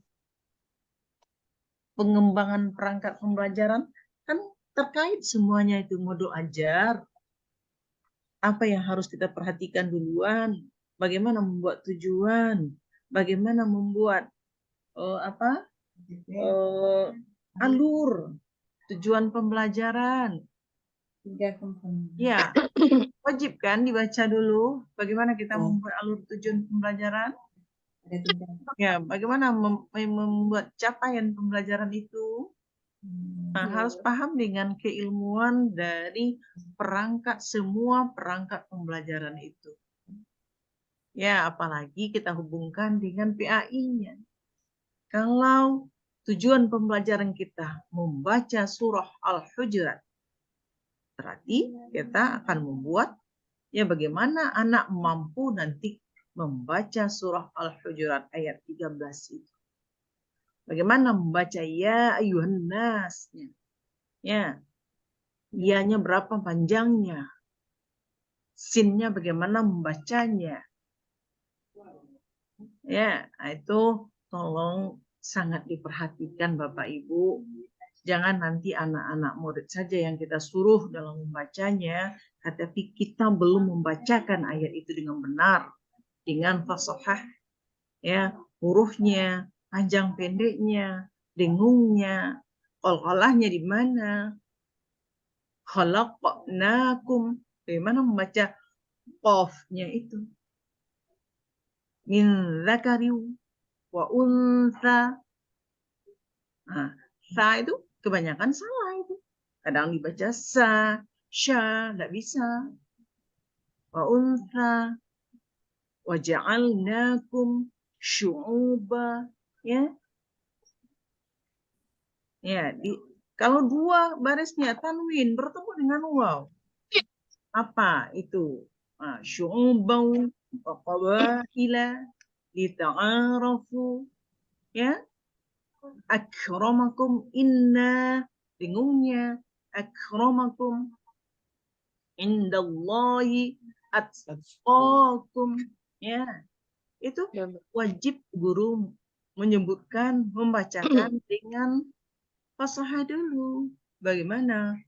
Speaker 1: pengembangan perangkat pembelajaran? Kan terkait semuanya itu modul ajar. Apa yang harus kita perhatikan duluan? Bagaimana membuat tujuan? Bagaimana membuat alur tujuan pembelajaran? Ya, wajib kan dibaca dulu bagaimana kita membuat alur tujuan pembelajaran. Ya, bagaimana membuat capaian pembelajaran itu. Nah, harus paham dengan keilmuan dari semua perangkat pembelajaran itu. Ya, apalagi kita hubungkan dengan PAI-nya. Kalau tujuan pembelajaran kita membaca surah Al-Hujurat, berarti kita akan membuat ya bagaimana anak mampu nanti membaca surah Al-Hujurat ayat 13 itu. Bagaimana membaca ya ayuhan nas. Ya. Ianya berapa panjangnya? Sinnya bagaimana membacanya? Ya, itu tolong sangat diperhatikan Bapak Ibu Jangan nanti anak-anak murid saja yang kita suruh dalam membacanya, tetapi kita belum membacakan ayat itu dengan benar, dengan fasahah, ya, hurufnya, panjang pendeknya, dengungnya, qalqalahnya di mana, khalaqnakum, bagaimana membaca qafnya itu, min dzakari wa untha. Nah, sa itu kebanyakan salah itu. Kadang dibaca sa, sya, tidak bisa. Wa untha, wa ja'alnakum syu'uba, ya. Ya, kalau dua barisnya tanwin bertemu dengan waw. Apa itu? Syu'uban wa qabaila lita'arafu, ya. Akramakum inna, bingungnya, akramakum indallahi atqakum, ya. Itu
Speaker 4: Ya, Bu.
Speaker 1: wajib guru menyebutkan, membacakan dengan fasahah dulu. Bagaimana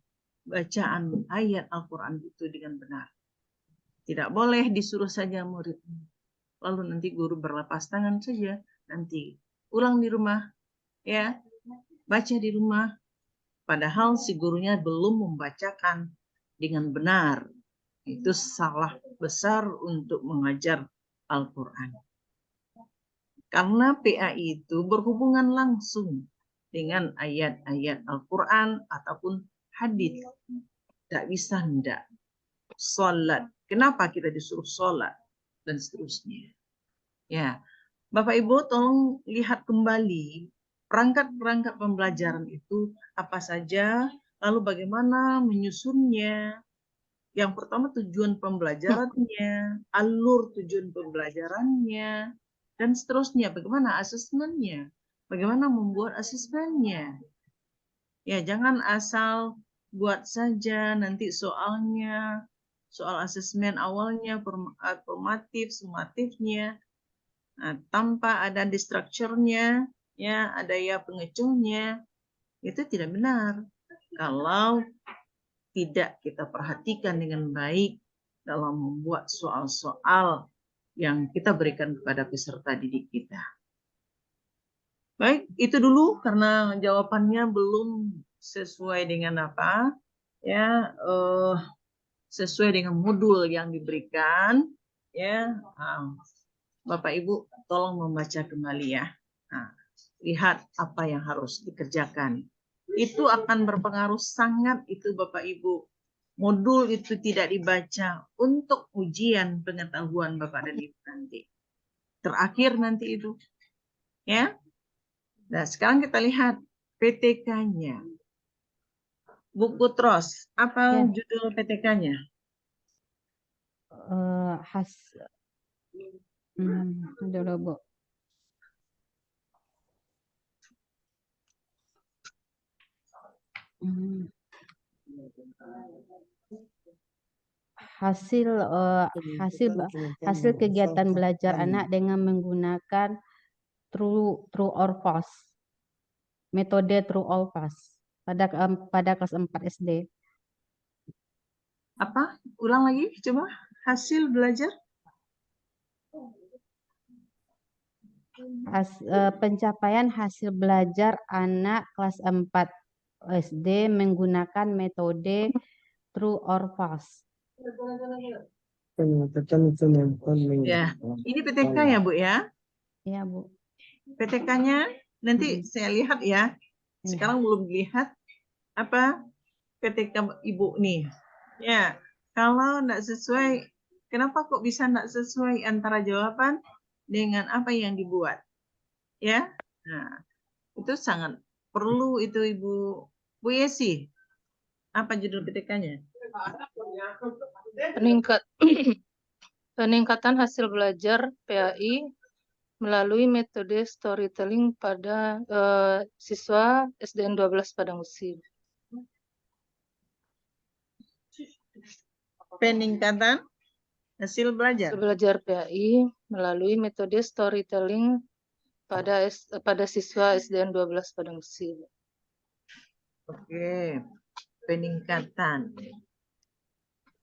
Speaker 1: bacaan ayat Al-Quran itu dengan benar. Tidak boleh disuruh saja murid. Lalu nanti guru berlepas tangan saja. Nanti ulang di rumah, ya, baca di rumah. Padahal si gurunya belum membacakan dengan benar. Itu salah besar untuk mengajar Al-Quran. Karena PAI itu berhubungan langsung dengan ayat-ayat Al-Quran ataupun hadis. Tidak bisa tidak. Salat. Kenapa kita disuruh salat? Dan seterusnya. Ya, Bapak Ibu tolong lihat kembali perangkat-perangkat pembelajaran itu apa saja, lalu bagaimana menyusunnya. Yang pertama tujuan pembelajarannya, alur tujuan pembelajarannya, dan seterusnya. Bagaimana asesmennya, bagaimana membuat asesmennya. Ya, jangan asal buat saja nanti soalnya, soal asesmen awalnya, formatif, sumatifnya, tanpa ada di strukturnya, ya, ada ya pengecuhnya, itu tidak benar. Kalau tidak kita perhatikan dengan baik dalam membuat soal-soal yang kita berikan kepada peserta didik kita. Baik, itu dulu karena jawabannya belum sesuai dengan apa, ya, sesuai dengan modul yang diberikan, ya. Bapak Ibu tolong membaca kembali ya. Lihat apa yang harus dikerjakan. Itu akan berpengaruh sangat itu Bapak Ibu. Modul itu tidak dibaca untuk ujian pengetahuan Bapak dan Ibu nanti. Terakhir nanti itu. Ya. Nah, sekarang kita lihat PTK-nya. Bu Putros, apa
Speaker 3: Ya.
Speaker 1: judul PTK-nya?
Speaker 3: Dulu, Bu. Hasil kegiatan belajar anak dengan menggunakan true or false, metode true or false pada kelas 4 SD.
Speaker 1: Apa? Ulang lagi, coba. Hasil belajar?
Speaker 3: Pencapaian hasil belajar anak kelas 4 SD menggunakan metode true or false.
Speaker 1: Ya, ini PTK ya Bu ya?
Speaker 3: Iya Bu.
Speaker 1: PTK-nya nanti saya lihat ya. Sekarang belum dilihat apa PTK Ibu nih. Ya, kalau enggak sesuai, kenapa kok bisa enggak sesuai antara jawaban dengan apa yang dibuat? Ya, nah, itu sangat perlu itu Ibu Bu Yesi. Apa judul PTK-nya?
Speaker 4: Peningkatan hasil belajar PAI melalui metode storytelling pada siswa SDN 12 Padang Besi.
Speaker 1: Peningkatan hasil belajar.
Speaker 4: Hasil belajar PAI melalui metode storytelling pada siswa SDN 12 Padang Besi.
Speaker 1: Oke, peningkatan.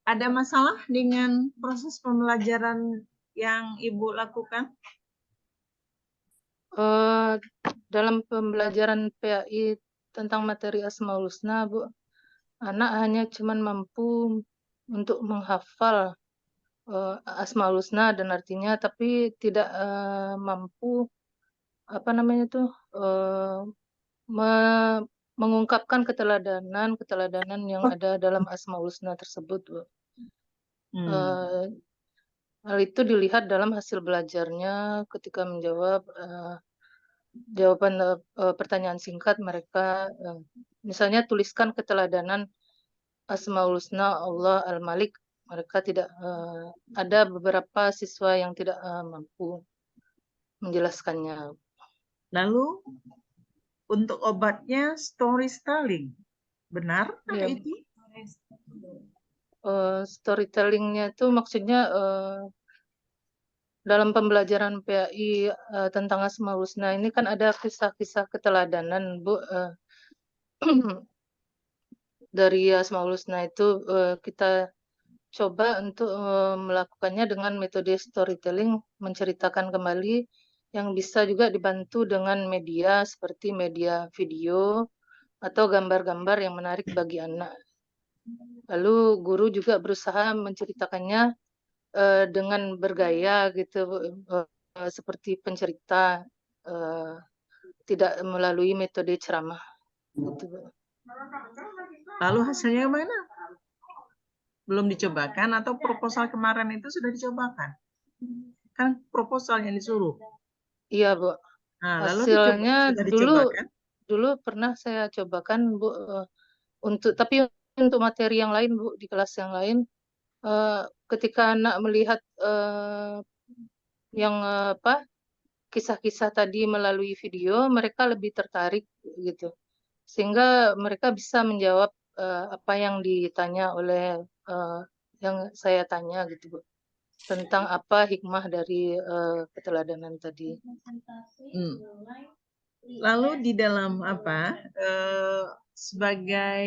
Speaker 1: Ada masalah dengan proses pembelajaran yang Ibu lakukan?
Speaker 4: Dalam pembelajaran PAI tentang materi Asmaul Husna, Bu, anak hanya cuman mampu untuk menghafal Asmaul Husna dan artinya, tapi tidak mampu apa namanya tuh mengungkapkan keteladanan yang ada dalam Asmaul Husna tersebut, Bu. Hal itu dilihat dalam hasil belajarnya ketika menjawab jawaban pertanyaan singkat mereka. Misalnya tuliskan keteladanan Asmaul Husna Allah Al-Malik. Mereka tidak ada beberapa siswa yang tidak mampu menjelaskannya.
Speaker 1: Lalu untuk obatnya storytelling, benar
Speaker 4: Ya,
Speaker 1: itu?
Speaker 4: storytellingnya itu maksudnya dalam pembelajaran PAI tentang Asmaul Husna ini kan ada kisah-kisah keteladanan, Bu. Dari Asmaul Husna itu kita coba untuk melakukannya dengan metode storytelling, menceritakan kembali yang bisa juga dibantu dengan media seperti media video atau gambar-gambar yang menarik bagi anak. Lalu guru juga berusaha menceritakannya dengan bergaya gitu, seperti pencerita, tidak melalui metode ceramah. Gitu, Bu.
Speaker 1: Lalu hasilnya mana? Belum dicobakan atau proposal kemarin itu sudah dicobakan? Kan proposal yang disuruh.
Speaker 4: Iya, Bu.
Speaker 1: Nah, lalu
Speaker 4: Hasilnya
Speaker 1: sudah dicobakan?
Speaker 4: dulu pernah saya cobakan, Bu, tapi untuk materi yang lain, Bu, di kelas yang lain, ketika anak melihat yang kisah-kisah tadi melalui video, mereka lebih tertarik gitu, sehingga mereka bisa menjawab apa yang ditanya oleh yang saya tanya gitu, Bu, tentang apa hikmah dari keteladanan tadi.
Speaker 1: Lalu di dalam sebagai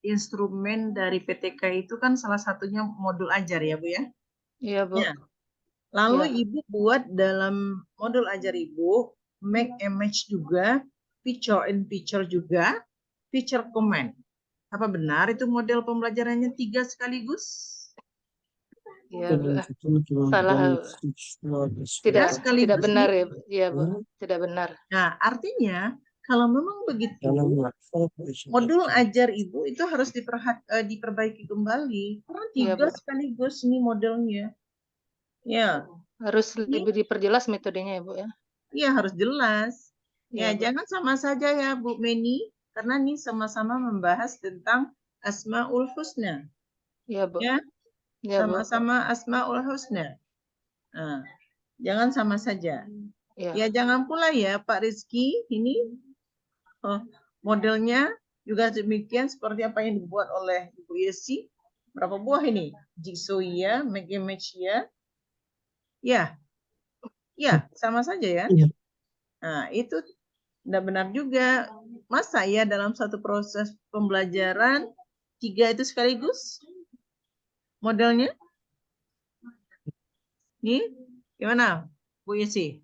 Speaker 1: instrumen dari PTK itu kan salah satunya modul ajar ya, Bu ya?
Speaker 4: Iya, Bu.
Speaker 1: Ya. Lalu
Speaker 4: Ya.
Speaker 1: Ibu buat dalam modul ajar Ibu make image juga, picture in picture juga, picture comment. Apa benar itu model pembelajarannya 3 sekaligus?
Speaker 4: Ya, Bu. Salah. Tidak benar ya, Bu. Iya, Bu. Tidak benar.
Speaker 1: Nah, artinya kalau memang begitu, modul ajar Ibu itu harus diperbaiki kembali. Karena 3 sekaligus ini modelnya. Ya.
Speaker 4: Harus lebih diperjelas metodenya ya, Bu ya.
Speaker 1: Iya, harus jelas. Ya,
Speaker 4: Ya,
Speaker 1: jangan sama saja ya, Bu Meni, karena ini sama-sama membahas tentang Asmaul Husna.
Speaker 4: Ya, Bu.
Speaker 1: Ya,
Speaker 4: Ya, Bu.
Speaker 1: sama-sama Asmaul Husna. Nah, jangan sama saja. Ya, jangan pula ya, Pak Rizky, ini modelnya juga demikian seperti apa yang dibuat oleh Ibu Yesi. Berapa buah ini? Jigsaw ya, make image ya. Ya, ya, sama saja ya. Nah, itu tidak benar juga. Masa ya dalam satu proses pembelajaran 3 itu sekaligus modelnya? Nih, gimana Bu Yesi?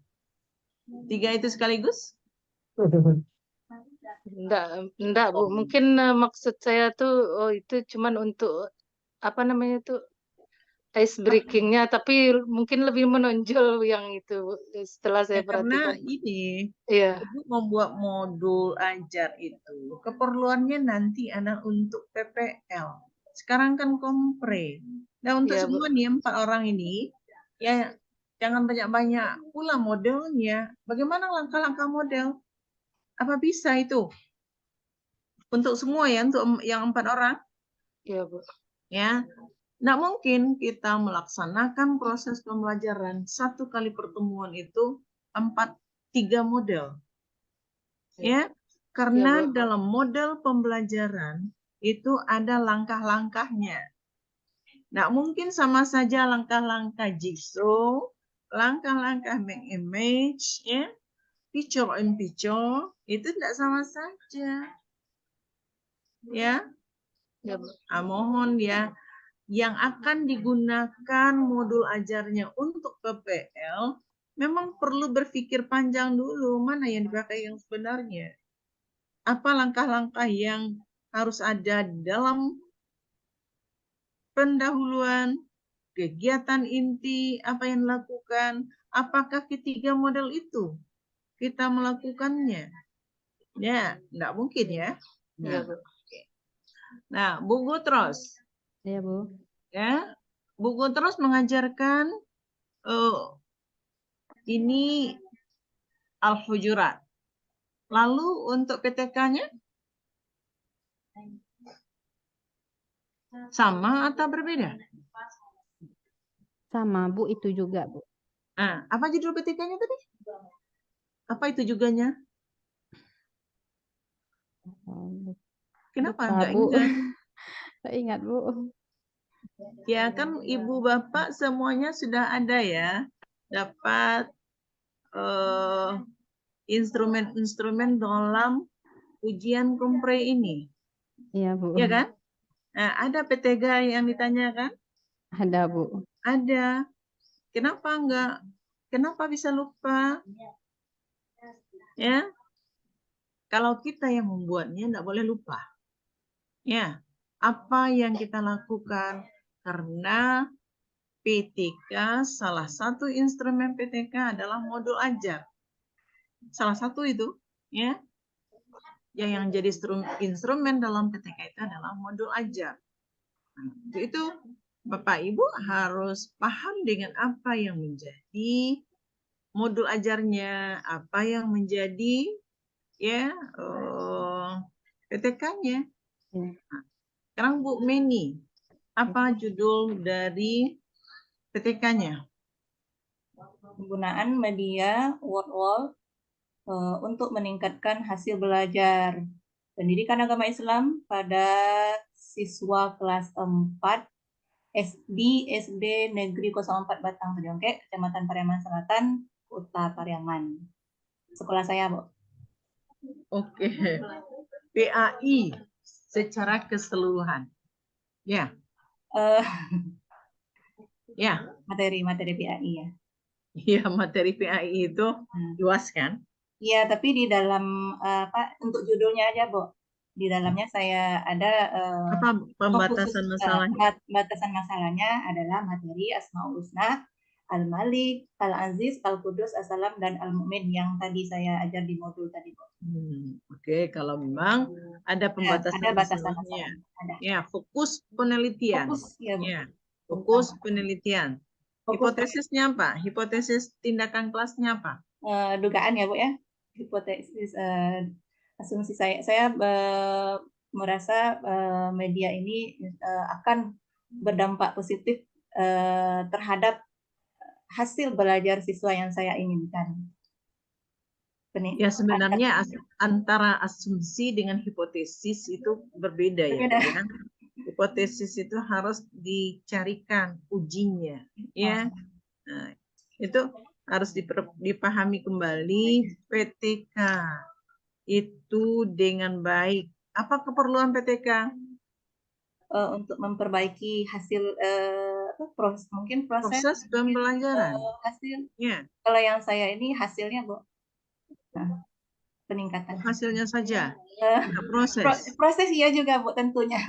Speaker 1: 3 itu sekaligus?
Speaker 4: Enggak, Bu. Mungkin maksud saya tuh itu cuman untuk apa namanya tuh ice breakingnya, tapi mungkin lebih menonjol yang itu, Bu. Setelah saya
Speaker 1: Karena
Speaker 4: perhatikan.
Speaker 1: ini
Speaker 4: Iya.
Speaker 1: Ibu membuat modul ajar itu keperluannya nanti ada untuk PPL. Sekarang kan kompre. Nah, untuk
Speaker 4: Ya, Bu.
Speaker 1: semua nih 4 orang ini ya jangan banyak-banyak pula modelnya. Bagaimana langkah-langkah model? Apa bisa itu? Untuk semua ya, untuk yang 4 orang?
Speaker 4: Ya, Bu.
Speaker 1: Ya, nggak mungkin kita melaksanakan proses pembelajaran 1 kali pertemuan itu 3 model. Ya, karena
Speaker 4: Bu.
Speaker 1: dalam model pembelajaran itu ada langkah-langkahnya. Nggak mungkin sama saja langkah-langkah jigsaw, langkah-langkah make image, ya, picture in picture, itu tidak sama saja. ya.
Speaker 4: Ya, Bu.
Speaker 1: Mohon ya, yang akan digunakan modul ajarnya untuk PPL memang perlu berpikir panjang dulu mana yang dipakai yang sebenarnya. Apa langkah-langkah yang harus ada dalam pendahuluan, kegiatan inti, apa yang dilakukan, apakah ketiga model itu kita melakukannya? Ya, enggak mungkin ya.
Speaker 4: Ya, Bu.
Speaker 1: Nah, Bu Gutros,
Speaker 3: Ya, Bu.
Speaker 1: ya, Bu Gutros mengajarkan ini Al-Hujurat. Lalu untuk PTK-nya sama atau berbeda?
Speaker 3: Sama, Bu, itu juga, Bu.
Speaker 1: Nah, apa judul PTK-nya tadi? Apa itu juganya? Kenapa
Speaker 3: Lupa,
Speaker 1: enggak
Speaker 3: Bu.
Speaker 1: ingat?
Speaker 3: Saya ingat, Bu.
Speaker 1: Ya kan ibu bapak semuanya sudah ada ya. Dapat instrumen-instrumen dalam ujian kompre ini.
Speaker 3: Iya, Bu.
Speaker 1: Ya kan? Nah, ada PTK yang ditanyakan?
Speaker 3: Ada, Bu.
Speaker 1: Ada. Kenapa enggak? Kenapa bisa lupa? Ya, kalau kita yang membuatnya enggak boleh lupa. Ya, apa yang kita lakukan? Karena PTK, salah satu instrumen PTK adalah modul ajar. Salah satu itu, ya, yang jadi instrumen dalam PTK itu adalah modul ajar. Nah, itu Bapak Ibu harus paham dengan apa yang menjadi modul ajarnya, apa yang menjadi ya PTK-nya.
Speaker 3: Ya.
Speaker 1: Nah, sekarang Bu Meni, apa judul dari PTK-nya?
Speaker 5: Penggunaan media word wall untuk meningkatkan hasil belajar pendidikan agama Islam pada siswa kelas 4 SD Negeri 04 Batang Pejongkek, Kecamatan Pariaman Selatan, Kota Pariaman. Sekolah saya, Bu.
Speaker 1: Oke. PAI secara keseluruhan. Ya.
Speaker 5: Eh,
Speaker 1: Ya.
Speaker 5: materi PAI ya.
Speaker 1: Iya, materi PAI itu luas kan?
Speaker 5: Iya, tapi di dalam untuk judulnya aja, Bu. Di dalamnya saya ada
Speaker 1: Apa pembatasan masalahnya?
Speaker 5: batasan masalahnya adalah materi Asmaul Husna, Al-Malik, Al-Aziz, Al-Qudus, As-Salam, dan Al-Mu'min yang tadi saya ajar di modul tadi, Bu.
Speaker 1: Oke, kalau memang ada pembatasan
Speaker 5: Ada batasan
Speaker 1: masalahnya.
Speaker 5: masalahnya. Ada.
Speaker 1: Ya, fokus penelitian.
Speaker 5: Fokus, ya, Bu.
Speaker 1: Ya, fokus penelitian.
Speaker 5: Fokus
Speaker 1: Hipotesisnya apa? Hipotesis tindakan kelasnya apa?
Speaker 5: dugaan ya, Bu ya. Hipotesis asumsi saya merasa media ini akan berdampak positif terhadap hasil belajar siswa yang saya inginkan.
Speaker 1: Ya sebenarnya antara asumsi dengan hipotesis itu berbeda ya, Bu, ya. Hipotesis itu harus dicarikan ujinya, ya. Nah, itu harus dipahami kembali PTK itu dengan baik. Apa keperluan PTK?
Speaker 5: Untuk memperbaiki hasil proses
Speaker 1: Pembelajaran.
Speaker 5: hasil.
Speaker 1: Ya.
Speaker 5: Kalau yang saya ini hasilnya, Bu. Nah, peningkatan.
Speaker 1: Hasilnya saja.
Speaker 5: Proses. Proses iya juga, Bu, tentunya.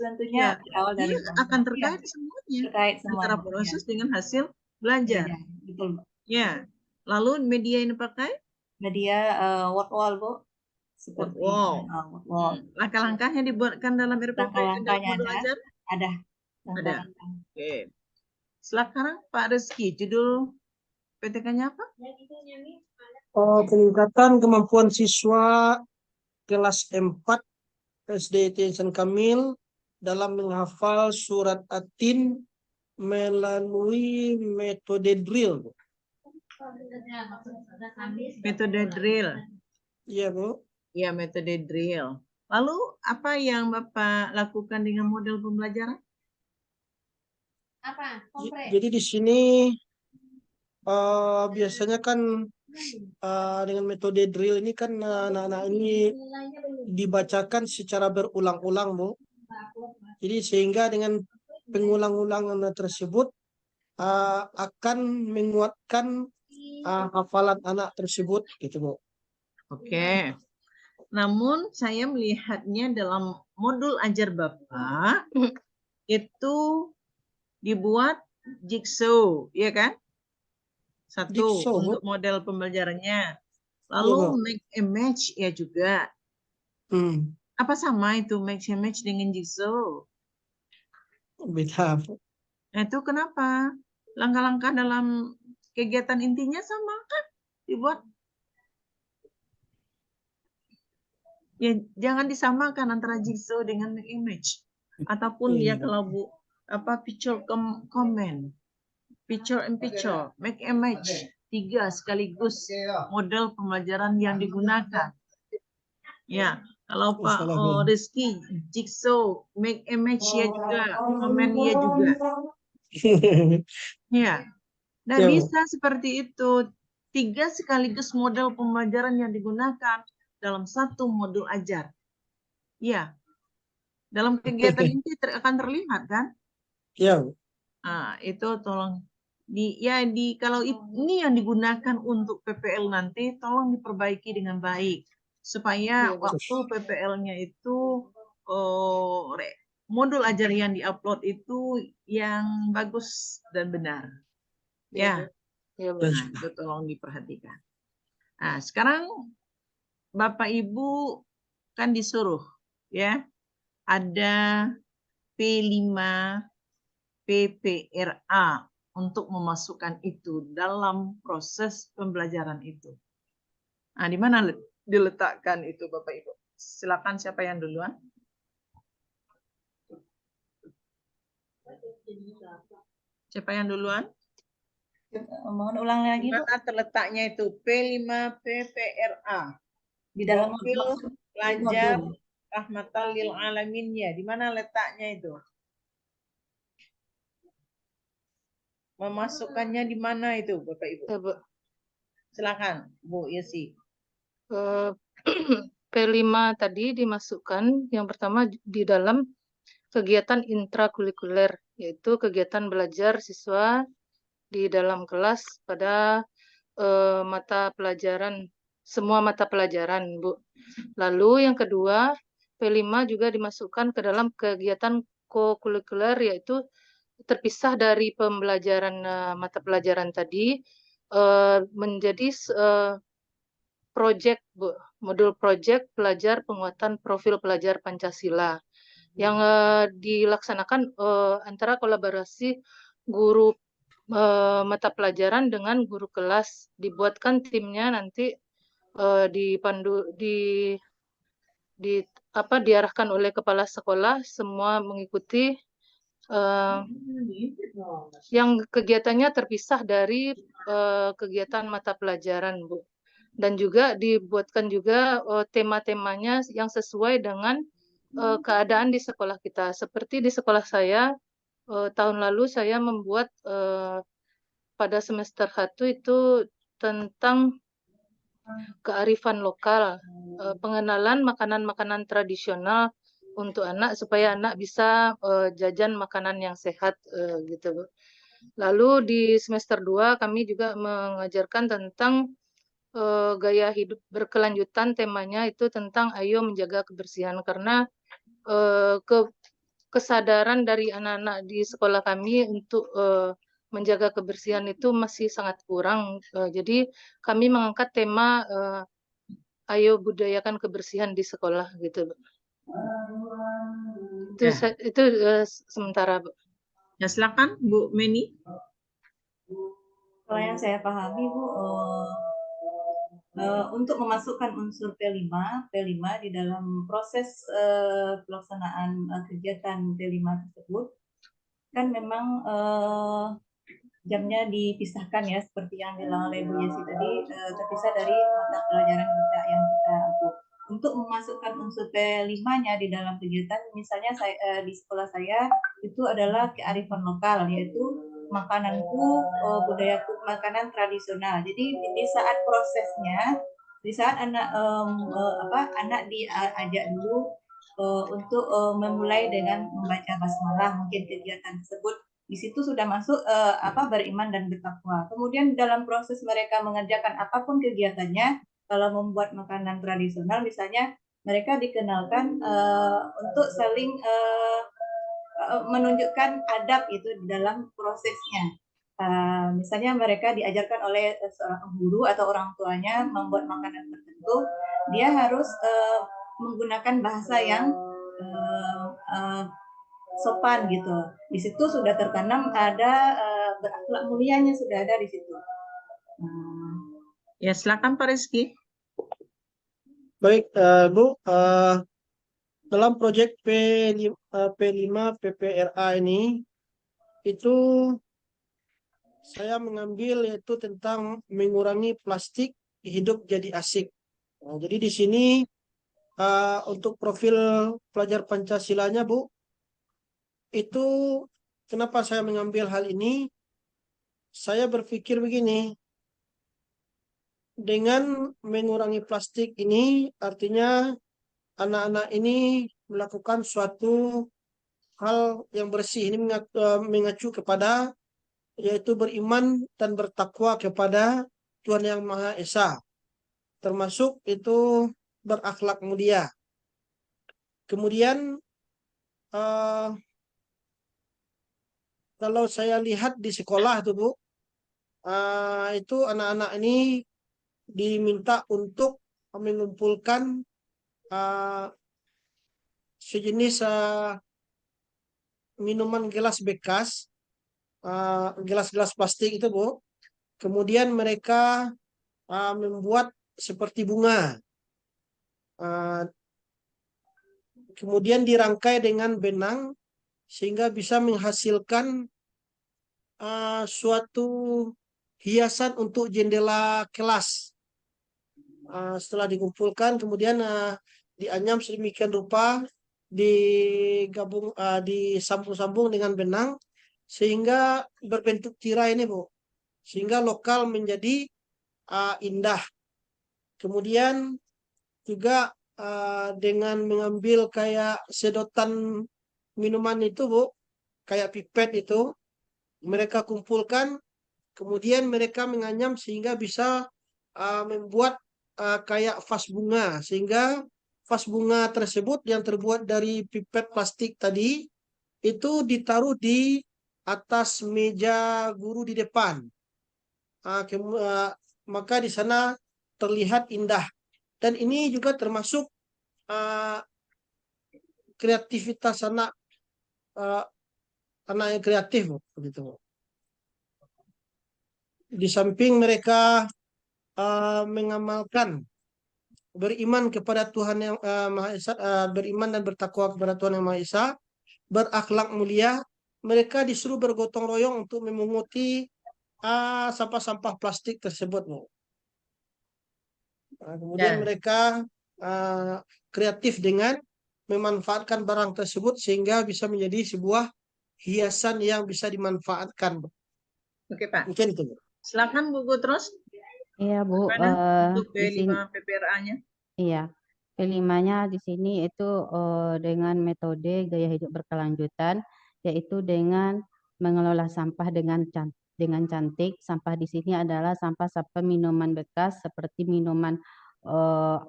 Speaker 5: Tentunya awal dari
Speaker 1: akan terkait semuanya.
Speaker 5: Terkait semua
Speaker 1: antara proses dengan hasil belajar.
Speaker 5: Betul, Bu.
Speaker 1: Ya. Lalu media yang dipakai?
Speaker 5: Media word wall, Bu. Seperti
Speaker 1: word wall. Langkah-langkahnya dibuatkan dalam RPP.
Speaker 5: Langkah-langkahnya ada.
Speaker 1: Ada. Oke. Sekarang Pak Rizky, judul PTK-nya apa?
Speaker 2: Peningkatan kemampuan siswa kelas 4 SD Tinsan Kamil dalam menghafal surat At-Tin melalui metode drill.
Speaker 1: Metode drill.
Speaker 2: Iya, Bu.
Speaker 1: Iya, metode drill. Lalu apa yang Bapak lakukan dengan model pembelajaran?
Speaker 2: Jadi di sini biasanya kan dengan metode drill ini kan anak-anak ini dibacakan secara berulang-ulang, Bu. Jadi sehingga dengan pengulang-ulangan tersebut akan menguatkan hafalan anak tersebut, gitu, Bu.
Speaker 1: Oke. Namun saya melihatnya dalam modul ajar Bapak itu dibuat jigsaw, ya kan? Satu
Speaker 2: Jigsaw, Bu.
Speaker 1: untuk model pembelajarannya.
Speaker 2: Iya,
Speaker 1: Lalu
Speaker 2: Bu.
Speaker 1: make a match ya juga.
Speaker 2: Hmm,
Speaker 1: Apa sama itu make a match dengan jigsaw?
Speaker 2: beda, Bu.
Speaker 1: Nah, itu kenapa? Langkah-langkah dalam kegiatan intinya sama kan? Dibuat. Ya, jangan disamakan antara jigsaw dengan make a match. Ataupun
Speaker 2: Iya.
Speaker 1: ya kalau Bu picture comment, picture and picture, make a match, 3 sekaligus model pembelajaran yang digunakan. Ya, kalau Pak
Speaker 2: Masalah, Bu.
Speaker 1: Rizky jigsaw, make a match ya juga, komen ya juga. Ya, nah
Speaker 2: Ya, Bu.
Speaker 1: bisa seperti itu. 3 sekaligus model pembelajaran yang digunakan dalam satu modul ajar. Ya, dalam kegiatan ini akan terlihat kan?
Speaker 2: Ya, Bu.
Speaker 1: Nah, itu tolong kalau ini yang digunakan untuk PPL nanti tolong diperbaiki dengan baik supaya
Speaker 4: Iya, Bu.
Speaker 1: waktu PPL-nya itu modul ajar yang diupload itu yang bagus dan benar. Ya,
Speaker 4: Iya, Bu.
Speaker 1: nah, itu tolong diperhatikan. Nah, sekarang Bapak Ibu kan disuruh ya ada P5 PPRA untuk memasukkan itu dalam proses pembelajaran itu. Nah, di mana diletakkan itu Bapak Ibu? Silakan siapa yang duluan? Siapa yang duluan?
Speaker 5: Mohon ulang lagi, Bu.
Speaker 1: Di mana terletaknya itu P5 PPRA?
Speaker 5: Di dalam
Speaker 1: Profil pelajar rahmatan lil alaminnya. Di mana letaknya itu? Memasukkannya di mana itu Bapak Ibu?
Speaker 4: Ya, Bu.
Speaker 1: Silakan Bu Yesi.
Speaker 4: P5 tadi dimasukkan yang pertama di dalam kegiatan intrakurikuler, yaitu kegiatan belajar siswa di dalam kelas pada mata pelajaran, semua mata pelajaran, Bu. Lalu yang kedua, P5 juga dimasukkan ke dalam kegiatan kokurikuler, yaitu terpisah dari pembelajaran mata pelajaran tadi, menjadi project, Bu. Modul project pelajar penguatan profil pelajar Pancasila yang dilaksanakan antara kolaborasi guru mata pelajaran dengan guru kelas. Dibuatkan timnya nanti diarahkan oleh kepala sekolah, semua mengikuti yang kegiatannya terpisah dari kegiatan mata pelajaran, Bu. Dan juga dibuatkan juga tema-temanya yang sesuai dengan keadaan di sekolah kita. Seperti di sekolah saya, tahun lalu saya membuat pada semester 1 itu tentang kearifan lokal, pengenalan makanan-makanan tradisional untuk anak supaya anak bisa jajan makanan yang sehat gitu, Bu. Lalu di semester 2 kami juga mengajarkan tentang gaya hidup berkelanjutan, temanya itu tentang ayo menjaga kebersihan karena kesadaran dari anak-anak di sekolah kami untuk menjaga kebersihan itu masih sangat kurang. Jadi kami mengangkat tema ayo budayakan kebersihan di sekolah gitu, Bu. Itu sementara, Bu.
Speaker 1: Ya, silakan Bu Meni.
Speaker 5: Kalau yang saya pahami, Bu, untuk memasukkan unsur P5 di dalam proses pelaksanaan kegiatan P5 tersebut, kan memang jamnya dipisahkan ya, seperti yang bilang oleh Bu Yesi tadi, terpisah dari mata pelajaran kita yang kita ambil. Untuk memasukkan unsur P5-nya di dalam kegiatan, misalnya di sekolah saya itu adalah kearifan lokal, yaitu makananku budayaku makanan tradisional. Jadi di saat prosesnya, di saat anak diajak dulu untuk memulai dengan membaca basmalah, mungkin kegiatan tersebut di situ sudah masuk beriman dan bertakwa. Kemudian dalam proses mereka mengerjakan apapun kegiatannya, kalau membuat makanan tradisional misalnya, mereka dikenalkan untuk saling menunjukkan adab itu di dalam prosesnya. Misalnya mereka diajarkan oleh seorang guru atau orang tuanya membuat makanan tertentu, dia harus menggunakan bahasa yang sopan gitu. Di situ sudah tertanam ada berakhlak mulianya, sudah ada di situ.
Speaker 1: Ya, silakan Pak Rizky.
Speaker 2: Baik, Bu, dalam proyek P5 PPRA ini, itu saya mengambil yaitu tentang mengurangi plastik, hidup jadi asik. Nah, jadi di sini untuk profil pelajar Pancasilanya, Bu, itu kenapa saya mengambil hal ini? Saya berpikir begini, dengan mengurangi plastik ini artinya anak-anak ini melakukan suatu hal yang bersih. Ini mengacu kepada yaitu beriman dan bertakwa kepada Tuhan Yang Maha Esa, termasuk itu berakhlak mulia. Kemudian kalau saya lihat di sekolah tuh Bu, itu anak-anak ini diminta untuk mengumpulkan sejenis minuman gelas bekas, gelas-gelas plastik itu Bu. Kemudian mereka membuat seperti bunga. Kemudian dirangkai dengan benang sehingga bisa menghasilkan suatu hiasan untuk jendela kelas. Setelah dikumpulkan, kemudian dianyam sedemikian rupa, disambung-sambung dengan benang sehingga berbentuk tirai ini Bu, sehingga lokal menjadi indah. Kemudian juga dengan mengambil kayak sedotan minuman itu Bu, kayak pipet itu mereka kumpulkan, kemudian mereka menganyam sehingga bisa membuat kayak vas bunga, sehingga vas bunga tersebut yang terbuat dari pipet plastik tadi itu ditaruh di atas meja guru di depan. Maka di sana terlihat indah, dan ini juga termasuk kreativitas anak yang kreatif begitu. Di samping mereka mengamalkan beriman kepada Tuhan Yang Maha Esa, beriman dan bertakwa kepada Tuhan Yang Maha Esa, berakhlak mulia, mereka disuruh bergotong royong untuk memunguti sampah-sampah plastik tersebut. Kemudian mereka kreatif dengan memanfaatkan barang tersebut sehingga bisa menjadi sebuah hiasan yang bisa dimanfaatkan.
Speaker 1: Oke Pak.
Speaker 2: Mungkin itu.
Speaker 1: Silakan Bu terus.
Speaker 3: Iya Bu,
Speaker 1: Untuk
Speaker 3: di sini
Speaker 1: P5 PPRA-nya.
Speaker 3: iya, P5-nya di sini itu dengan metode gaya hidup berkelanjutan, yaitu dengan mengelola sampah dengan cantik. Sampah di sini adalah sampah-sampah minuman bekas seperti minuman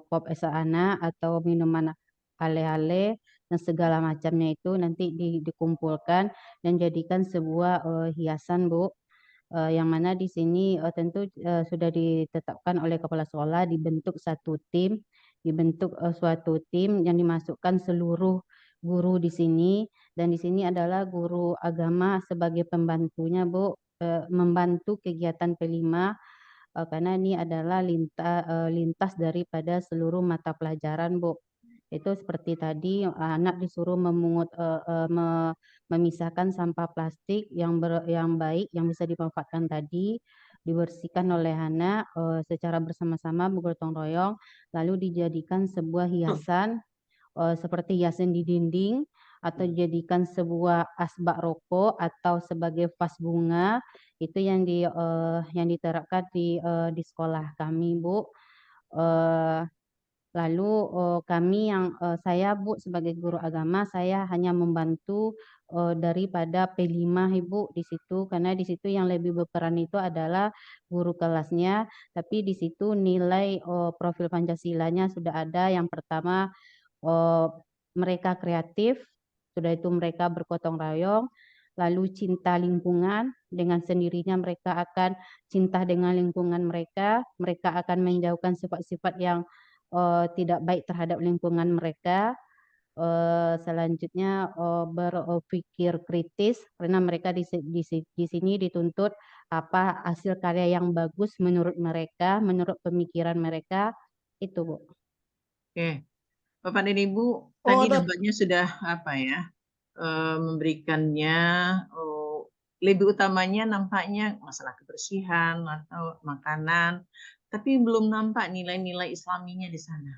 Speaker 3: pop esana atau minuman ale-ale dan segala macamnya itu nanti dikumpulkan dan jadikan sebuah hiasan Bu. Yang mana di sini tentu sudah ditetapkan oleh kepala sekolah, dibentuk suatu tim yang dimasukkan seluruh guru di sini, dan di sini adalah guru agama sebagai pembantunya Bu, membantu kegiatan P5 karena ini adalah lintas daripada seluruh mata pelajaran Bu. Itu seperti tadi anak disuruh memisahkan sampah plastik yang baik yang bisa dimanfaatkan tadi, dibersihkan oleh anak secara bersama-sama bergotong royong, lalu dijadikan sebuah hiasan seperti hiasan di dinding atau jadikan sebuah asbak rokok atau sebagai vas bunga. Itu yang diterapkan di sekolah kami, Bu. Eh, Lalu saya Bu sebagai guru agama, saya hanya membantu daripada P5 Ibu di situ, karena di situ yang lebih berperan itu adalah guru kelasnya, tapi di situ nilai profil Pancasilanya sudah ada. Yang pertama, mereka kreatif, sudah itu mereka bergotong royong, lalu cinta lingkungan, dengan sendirinya mereka akan cinta dengan lingkungan mereka akan menjauhkan sifat-sifat yang tidak baik terhadap lingkungan mereka. Selanjutnya berpikir kritis, karena mereka di sini dituntut apa hasil karya yang bagus menurut mereka, menurut pemikiran mereka. Itu, Bu.
Speaker 1: Oke, Bapak dan Ibu,
Speaker 2: Oh,
Speaker 1: tadi
Speaker 2: ada.
Speaker 1: nampaknya sudah memberikannya, lebih utamanya nampaknya masalah kebersihan atau makanan, tapi belum nampak nilai-nilai Islaminya di sana.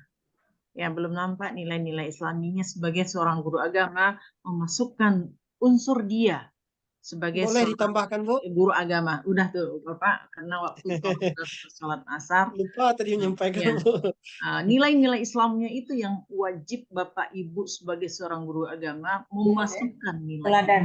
Speaker 1: Ya, belum nampak nilai-nilai Islaminya sebagai seorang guru agama, memasukkan unsur dia sebagai
Speaker 2: Boleh
Speaker 1: seorang
Speaker 2: ditambahkan, Bu?
Speaker 1: guru agama. Udah tuh, Bapak, karena waktu sudah sholat asar.
Speaker 2: Lupa tadi menyampaikan,
Speaker 1: Ya.
Speaker 2: Bu.
Speaker 1: Nilai-nilai Islamnya itu yang wajib Bapak Ibu sebagai seorang guru agama memasukkan nilai.
Speaker 5: Teladan.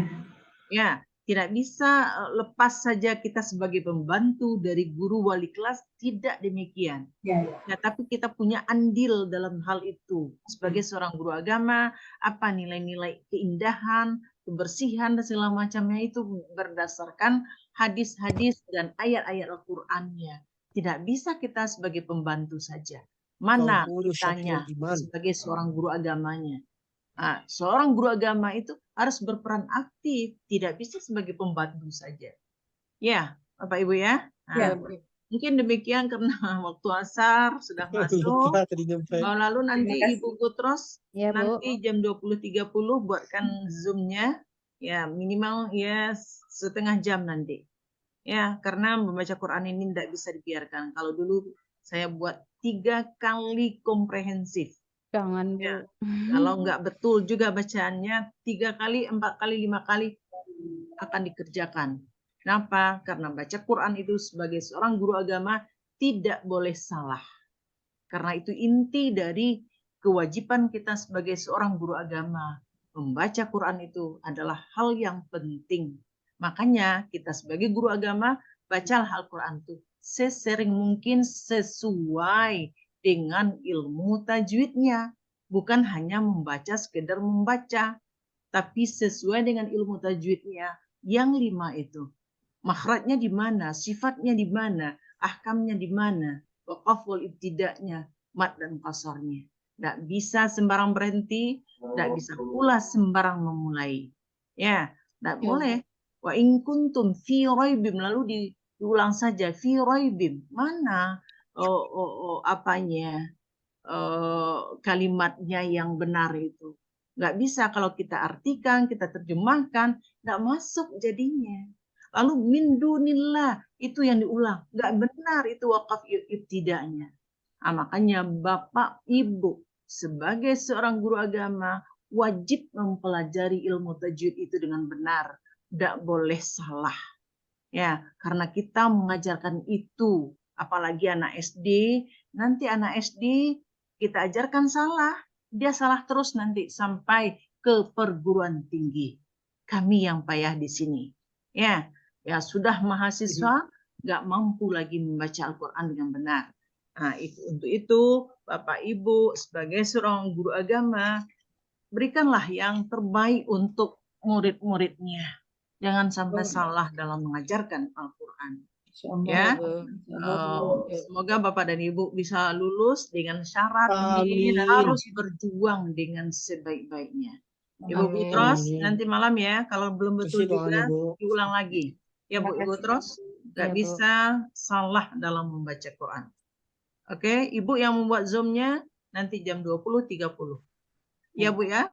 Speaker 1: Ya, tidak bisa lepas saja kita sebagai pembantu dari guru wali kelas, tidak demikian.
Speaker 5: Ya.
Speaker 1: Ya, tapi kita punya andil dalam hal itu. Sebagai seorang guru agama, apa nilai-nilai keindahan, kebersihan, dan segala macamnya itu berdasarkan hadis-hadis dan ayat-ayat Al-Qur'annya. Tidak bisa kita sebagai pembantu saja. Mana kitanya sebagai seorang guru agamanya? Nah, seorang guru agama itu harus berperan aktif, tidak bisa sebagai pembantu saja. Ya, Bapak Ibu ya. Nah, mungkin demikian karena waktu asar sudah masuk. Lalu nanti Ibu Putros nanti jam 20.30 buatkan Zoom-nya, ya minimal ya setengah jam nanti. Ya, karena membaca Quran ini tidak bisa dibiarkan. Kalau dulu saya buat 3 kali komprehensif.
Speaker 3: Jangan, Bu.
Speaker 1: Ya, kalau nggak betul juga bacaannya 3 kali, 4 kali, 5 kali akan dikerjakan. Kenapa? Karena baca Quran itu sebagai seorang guru agama tidak boleh salah. Karena itu inti dari kewajiban kita sebagai seorang guru agama. Membaca Quran itu adalah hal yang penting. Makanya kita sebagai guru agama, bacalah Al-Quran itu sesering mungkin sesuai dengan ilmu tajwidnya. Bukan hanya membaca sekedar membaca, tapi sesuai dengan ilmu tajwidnya. Yang 5 itu. Makhrajnya di mana, sifatnya di mana, ahkamnya di mana, waqaf wal ibtida'nya, mad dan qasarnya. Tidak bisa sembarang berhenti, tidak bisa pula sembarang memulai. Ya, tidak boleh. Wa in kuntum fi raibim, lalu diulang saja fi raibim. Mana apanya kalimatnya yang benar itu. Nggak bisa kalau kita artikan, kita terjemahkan, nggak masuk jadinya. Lalu min dunillah, itu yang diulang. Nggak benar itu wakaf ibtida'nya. Nah, makanya Bapak Ibu sebagai seorang guru agama wajib mempelajari ilmu tajwid itu dengan benar. Nggak boleh salah. Ya, karena kita mengajarkan itu, apalagi anak SD, nanti anak SD kita ajarkan salah, dia salah terus nanti sampai ke perguruan tinggi. Kami yang payah di sini. Ya, sudah mahasiswa nggak mampu lagi membaca Al-Quran dengan benar. Nah, untuk itu Bapak Ibu sebagai seorang guru agama, berikanlah yang terbaik untuk murid-muridnya. Jangan sampai salah dalam mengajarkan Al-Quran. Ya, semoga Bapak dan Ibu bisa lulus dengan syarat ini dan harus berjuang dengan sebaik-baiknya. Ibu Putros, nanti malam ya, kalau belum betul juga diulang lagi. Ya Bu, Ibu Putros, nggak bisa salah dalam membaca Quran. Oke, Ibu yang membuat Zoom-nya nanti jam 20.30. Ya Bu ya.